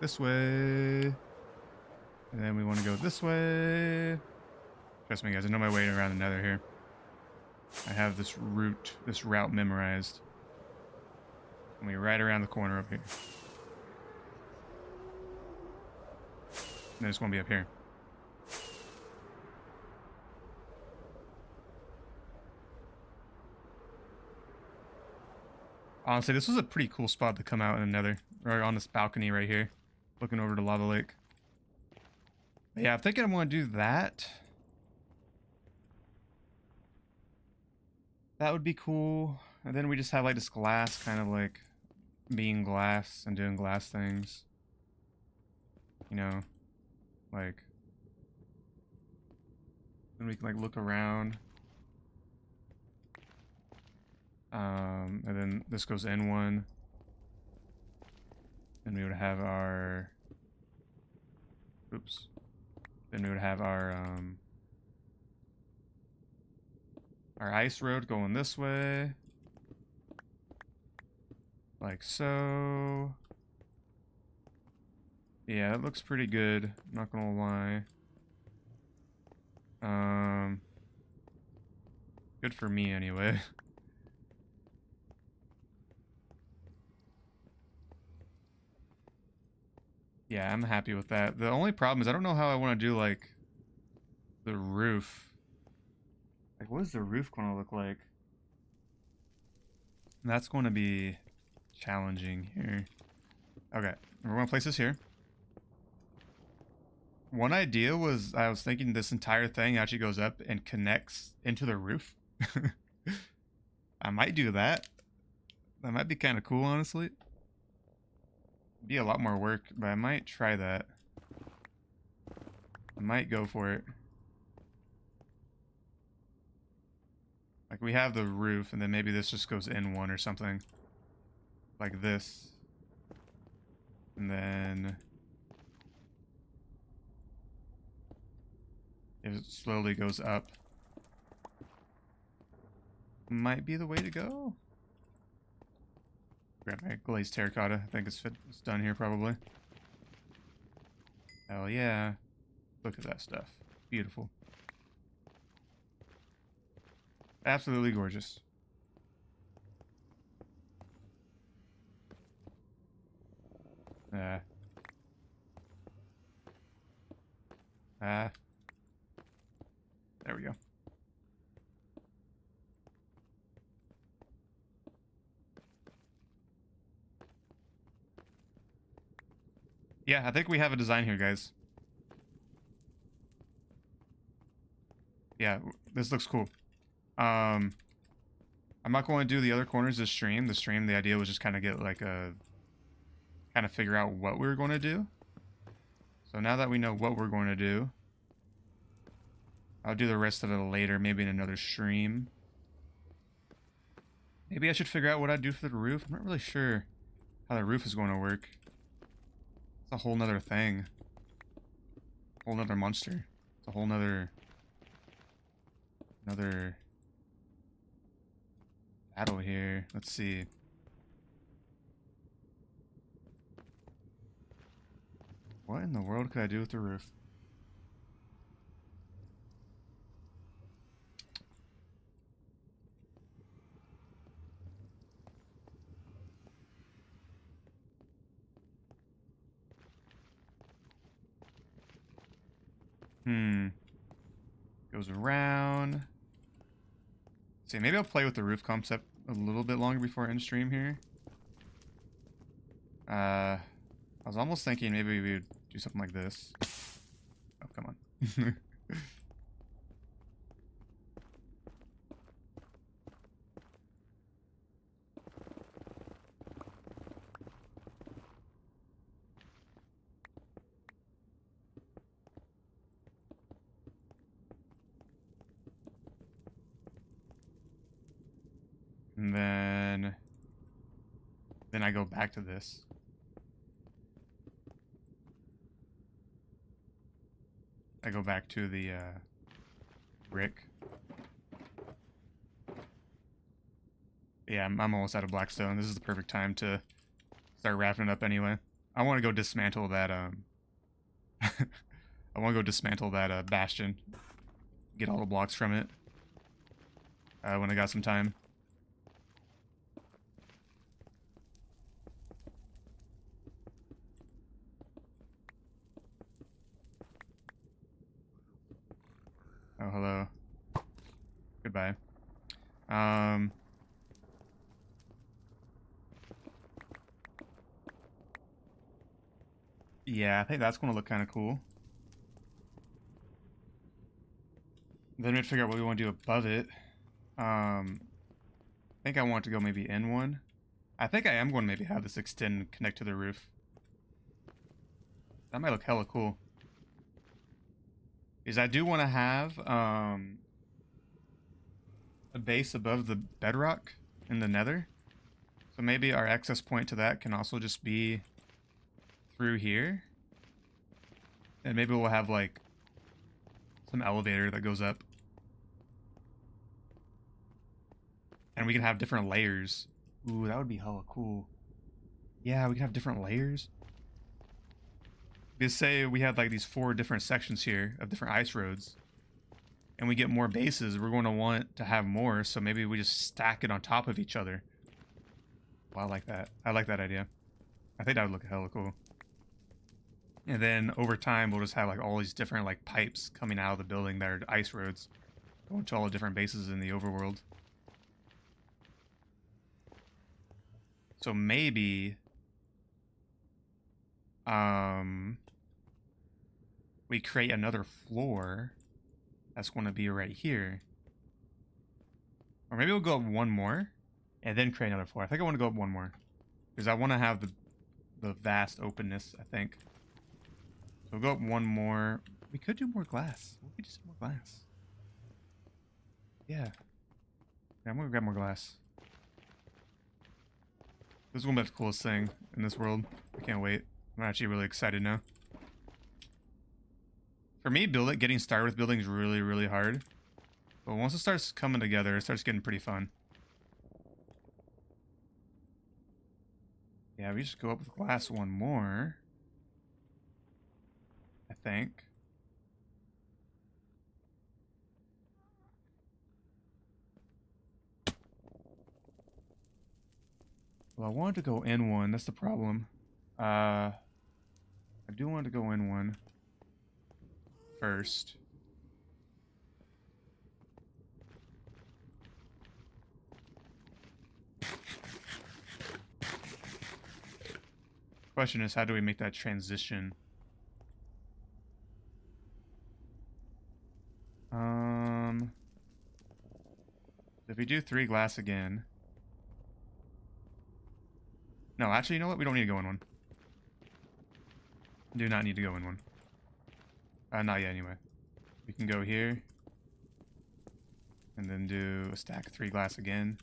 this way. And then we want to go this way. Trust me, guys, I know my way around the nether here. I have this route memorized. And we're right around the corner up here. And there's one be up here. Honestly, this was a pretty cool spot to come out in the nether. Right on this balcony right here. Looking over to Lava Lake. But yeah, I'm thinking I'm going to do that. That would be cool. And then we just have like this glass kind of like being glass and doing glass things. You know, like then we can like look around. And then this goes in one. And we would have our oops. Then we would have our ice road going this way. Like so. Yeah, it looks pretty good, I'm not gonna lie. Good for me anyway. Yeah, I'm happy with that. The only problem is I don't know how I want to do, like, the roof. Like, what is the roof going to look like? That's going to be challenging here. Okay, we're going to place this here. One idea was I was thinking this entire thing actually goes up and connects into the roof. I might do that. That might be kind of cool, honestly. Be a lot more work, but I might try that. I might go for it. Like, we have the roof, and then maybe this just goes in one or something. Like this. And then it slowly goes up. Might be the way to go. Grab my glazed terracotta. I think it's done here, probably. Hell yeah. Look at that stuff. Beautiful. Absolutely gorgeous. There we go. Yeah, I think we have a design here, guys. Yeah, this looks cool. I'm not going to do the other corners this stream. The idea was just kind of get like a... kind of figure out what we were going to do. So now that we know what we're going to do, I'll do the rest of it later, maybe in another stream. Maybe I should figure out what I'd do for the roof. I'm not really sure how the roof is going to work. It's a whole nother thing. Whole nother monster. It's a whole nother... another... battle here. Let's see. What in the world could I do with the roof? Goes around. See, maybe I'll play with the roof concept a little bit longer before end stream here. I was almost thinking maybe we would do something like this. Oh, come on. And then I go back to this. I go back to the brick. Yeah, I'm almost out of blackstone. This is the perfect time to start wrapping it up anyway. I want to go dismantle that I want to go dismantle that bastion. Get all the blocks from it. When I got some time. Oh, hello. Goodbye. Yeah, I think that's going to look kind of cool. Then we have to figure out what we want to do above it. I think I want to go maybe in one. I think I am going to maybe have this extend and connect to the roof. That might look hella cool. Is I do want to have a base above the bedrock in the nether. So maybe our access point to that can also just be through here. And maybe we'll have like some elevator that goes up. And we can have different layers. Ooh, that would be hella cool. Yeah, we can have different layers. Just say we have like these 4 different sections here of different ice roads. And we get more bases, we're going to want to have more, so maybe we just stack it on top of each other. Well, I like that. I like that idea. I think that would look hella cool. And then over time, we'll just have like all these different like pipes coming out of the building that are ice roads, going to all the different bases in the overworld. So maybe, we create another floor that's going to be right here. Or maybe we'll go up one more and then create another floor. I think I want to go up one more because I want to have the vast openness, I think. So we'll go up one more. We could do more glass. We could just do more glass. Yeah. I'm going to grab more glass. This is going to be the coolest thing in this world. I can't wait. I'm actually really excited now. For me, getting started with building is really, really hard. But once it starts coming together, it starts getting pretty fun. Yeah, we just go up with glass one more. I think. Well, I wanted to go in one. That's the problem. I do want to go in one first. Question is, how do we make that transition? If we do 3 glass again. No, actually, you know what? We don't need to go in one. Do not need to go in one. Not yet, anyway. We can go here. And then do a stack of 3 glass again.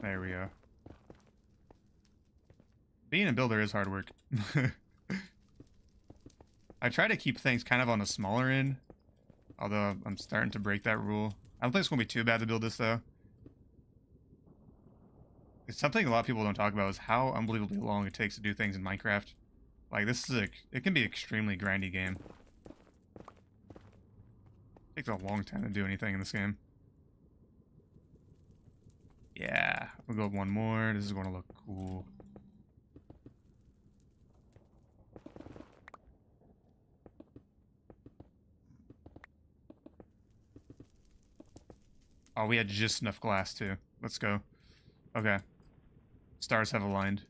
There we go. Being a builder is hard work. I try to keep things kind of on the smaller end. Although I'm starting to break that rule. I don't think it's going to be too bad to build this, though. It's something a lot of people don't talk about is how unbelievably long it takes to do things in Minecraft. Like, this is it can be an extremely grindy game. It takes a long time to do anything in this game. Yeah, we'll go one more. This is going to look cool. Oh, we had just enough glass, too. Let's go. Okay. Stars have aligned.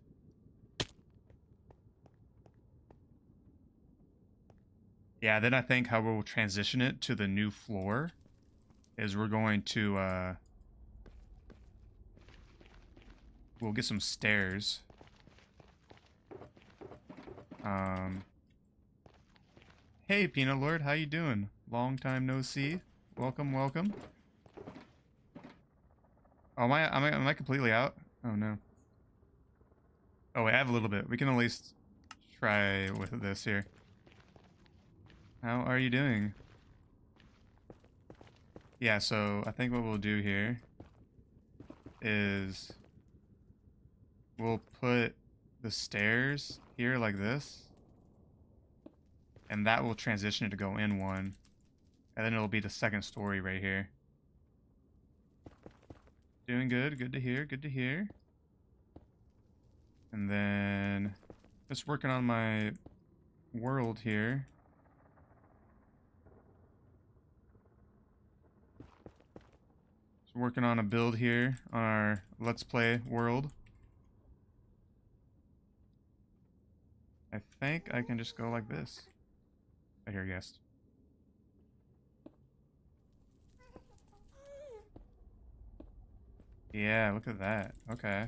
Yeah, then I think how we'll transition it to the new floor is we're going to, we'll get some stairs. Hey, Peanut Lord, how you doing? Long time no see. Welcome, welcome. Oh, am I completely out? Oh, no. Oh, wait, I have a little bit. We can at least try with this here. How are you doing? Yeah, so I think what we'll do here is we'll put the stairs here like this. And that will transition it to go in one. And then it'll be the second story right here. Doing good. Good to hear. Good to hear. And then just working on my world here. Just working on a build here on our Let's Play world. I think I can just go like this. I hear a guest. Yeah, look at that. Okay.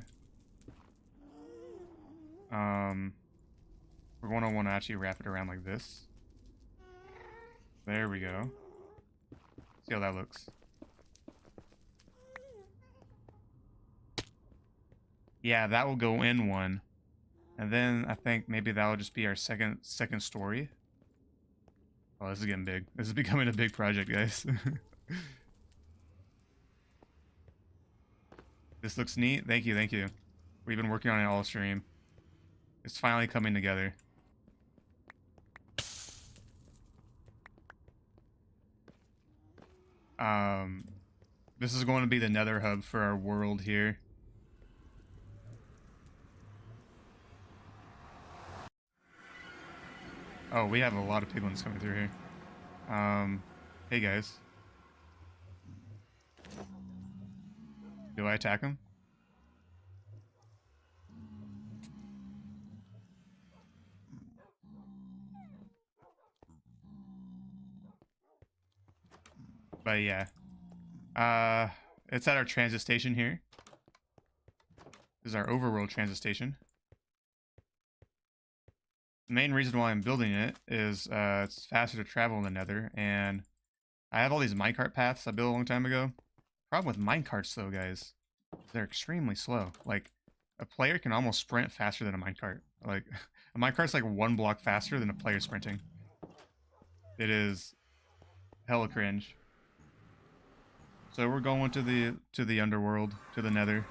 We're going to want to actually wrap it around like this. There we go. See how that looks. Yeah, that will go in one. And then I think maybe that'll just be our second story. Oh, this is getting big. This is becoming a big project, guys. This looks neat. Thank you, thank you. We've been working on it all stream. It's finally coming together. This is going to be the Nether Hub for our world here. Oh, we have a lot of piglins coming through here. Hey guys. Do I attack them? But yeah. It's at our transit station here. This is our overworld transit station. The main reason why I'm building it is it's faster to travel in the Nether, and I have all these minecart paths I built a long time ago. Problem with minecarts though, guys, they're extremely slow. Like, a player can almost sprint faster than a minecart. Like, a minecart's like 1 block faster than a player sprinting. It is hella cringe. So we're going to the underworld, to the Nether.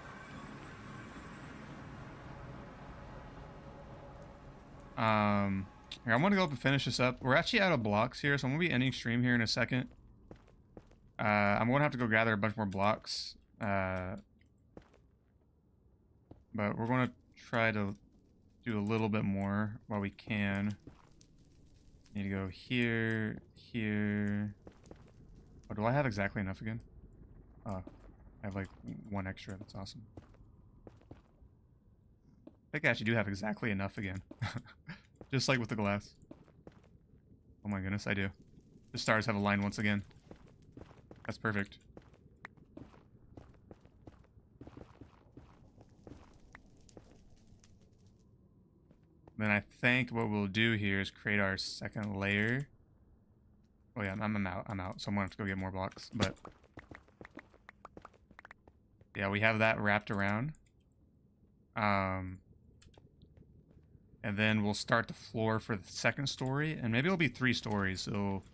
Here, I'm gonna go up and finish this up. We're actually out of blocks here, so I'm gonna be ending stream here in a second. I'm gonna have to go gather a bunch more blocks. But we're gonna try to do a little bit more while we can. Need to go here, here. Oh, do I have exactly enough again? Oh, I have like 1 extra. That's awesome. I think I actually do have exactly enough again. Just like with the glass. Oh my goodness, I do. The stars have aligned once again. That's perfect. Then I think what we'll do here is create our second layer. Oh yeah, I'm out. So I'm gonna have to go get more blocks. But yeah, we have that wrapped around. And then we'll start the floor for the second story, and maybe it'll be 3 stories. So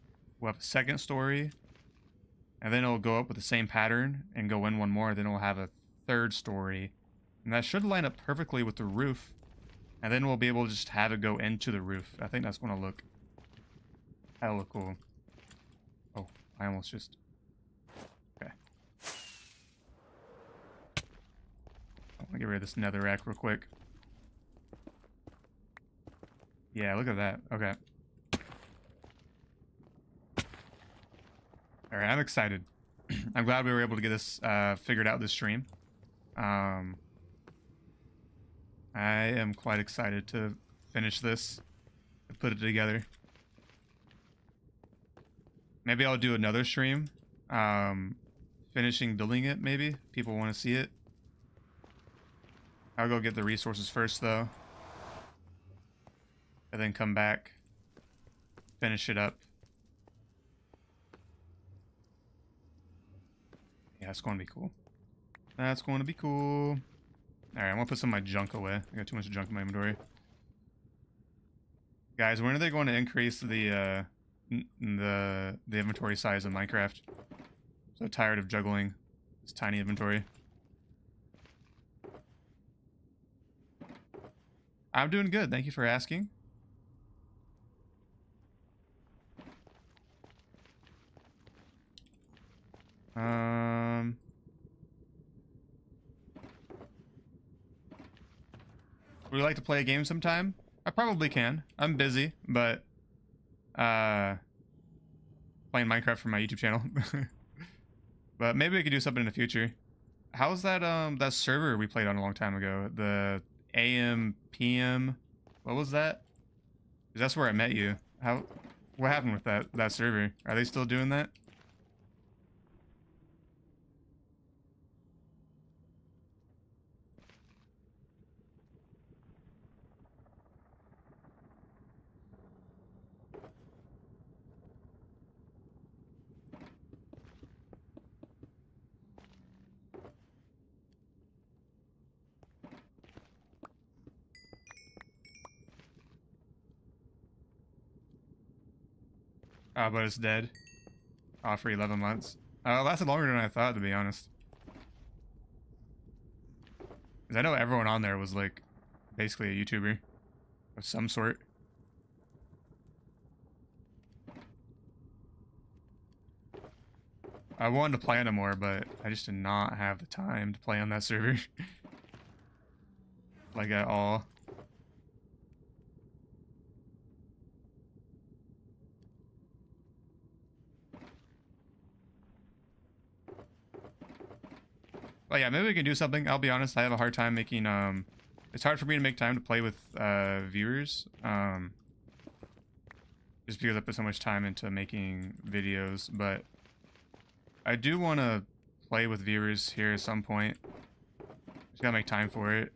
we'll have a second story, and then it'll go up with the same pattern and go in 1 more. Then we'll have a 3rd story, and that should line up perfectly with the roof. And then we'll be able to just have it go into the roof. I think that's going to look hella cool. Oh, I almost just... Okay. I'm going to get rid of this netherrack real quick. Yeah, look at that. Okay. Alright, I'm excited. I'm glad we were able to get this figured out this stream. I am quite excited to finish this and put it together. Maybe I'll do another stream. Finishing building it, maybe. People want to see it. I'll go get the resources first, though. And then come back. Finish it up. Yeah, it's going to be cool. That's going to be cool. Alright, I'm going to put some of my junk away. I got too much junk in my inventory. Guys, when are they going to increase the inventory size in Minecraft? So tired of juggling this tiny inventory. I'm doing good. Thank you for asking. Would you like to play a game sometime? I probably can. I'm busy, but playing Minecraft for my YouTube channel. But maybe we could do something in the future. How's that that server we played on a long time ago? The AM PM. What was that? 'Cause that's where I met you. What happened with that server? Are they still doing that? But it's dead. For 11 months. It lasted longer than I thought, to be honest. Because I know everyone on there was, like, basically a YouTuber of some sort. I wanted to play on it more, but I just did not have the time to play on that server. Like, at all. But yeah, maybe we can do something. I'll be honest, I have a hard time making it's hard for me to make time to play with viewers. Just because I put so much time into making videos, but I do want to play with viewers here at some point. Just gotta make time for it.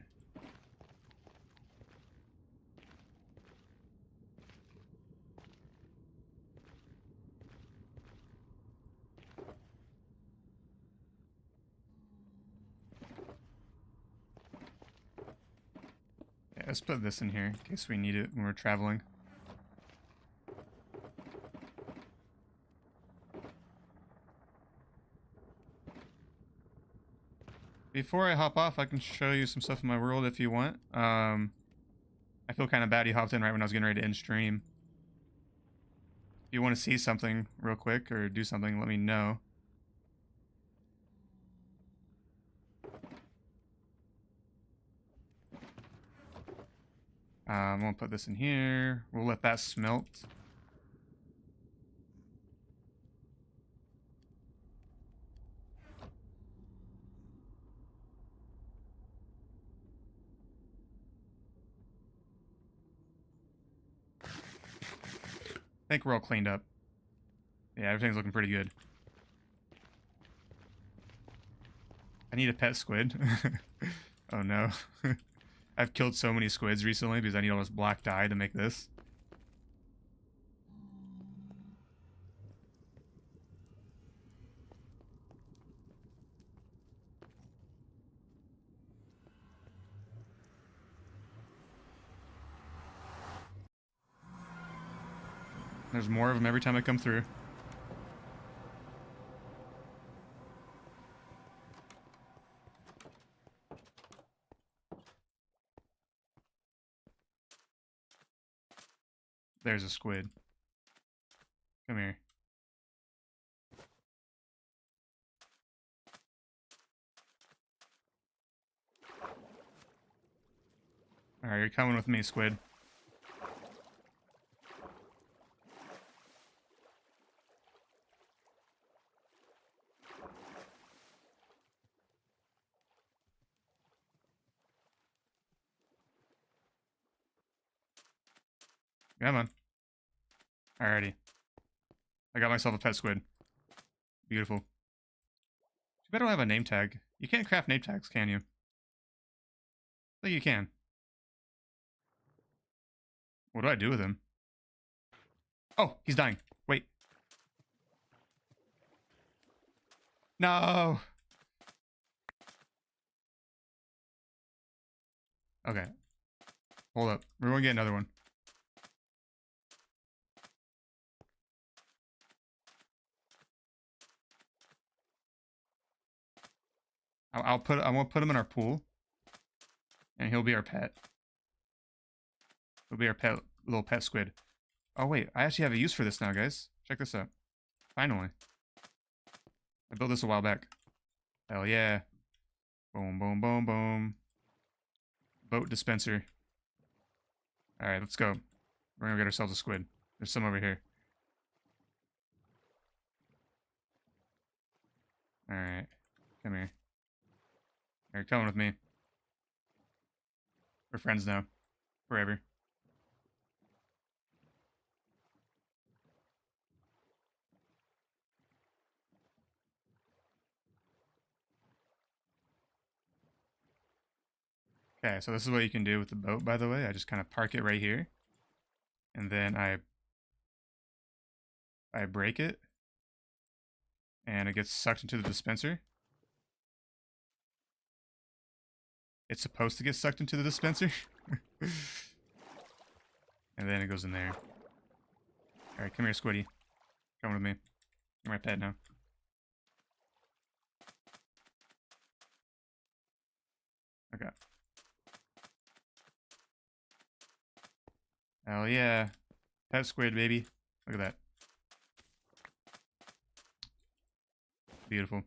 Yeah, let's put this in here in case we need it when we're traveling. Before I hop off, I can show you some stuff in my world if you want. I feel kind of bad he hopped in right when I was getting ready to end stream. If you want to see something real quick or do something, let me know. I'm gonna put this in here. We'll let that smelt. I think we're all cleaned up. Yeah, everything's looking pretty good. I need a pet squid. Oh no. I've killed so many squids recently because I need all this black dye to make this. There's more of them every time I come through. There's a squid. Come here. Alright, you're coming with me, squid. Come on. Alrighty. I got myself a pet squid. Beautiful. Too bad I don't have a name tag. You can't craft name tags, can you? I think you can. What do I do with him? Oh, he's dying. Wait. No! Okay. Hold up. We're gonna get another one. I won't put him in our pool. And he'll be our pet. He'll be our pet, little pet squid. Oh wait, I actually have a use for this now, guys. Check this out. Finally. I built this a while back. Hell yeah. Boom, boom, boom, boom. Boat dispenser. Alright, let's go. We're gonna get ourselves a squid. There's some over here. Alright. Come here. You're coming with me. We're friends now. Forever. Okay, so this is what you can do with the boat, by the way. I just kind of park it right here. And then I break it. And it gets sucked into the dispenser. It's supposed to get sucked into the dispenser. And then it goes in there. Alright, come here, Squiddy. Come with me. You're my pet now. Okay. Hell yeah. Pet squid, baby. Look at that. Beautiful.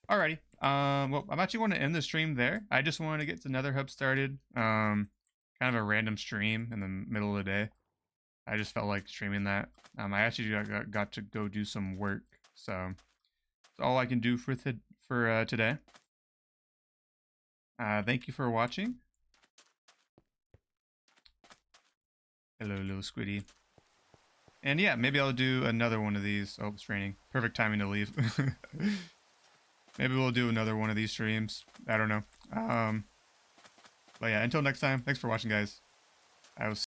Alrighty. Well, I'm actually going to end the stream there. I just wanted to get the Nether Hub started. Kind of a random stream in the middle of the day. I just felt like streaming that. I actually got to go do some work, so that's all I can do for today. Thank you for watching. Hello, little squiddy. And yeah, maybe I'll do another one of these. Oh, it's raining. Perfect timing to leave. Maybe we'll do another one of these streams. I don't know. But yeah, until next time, thanks for watching, guys. I will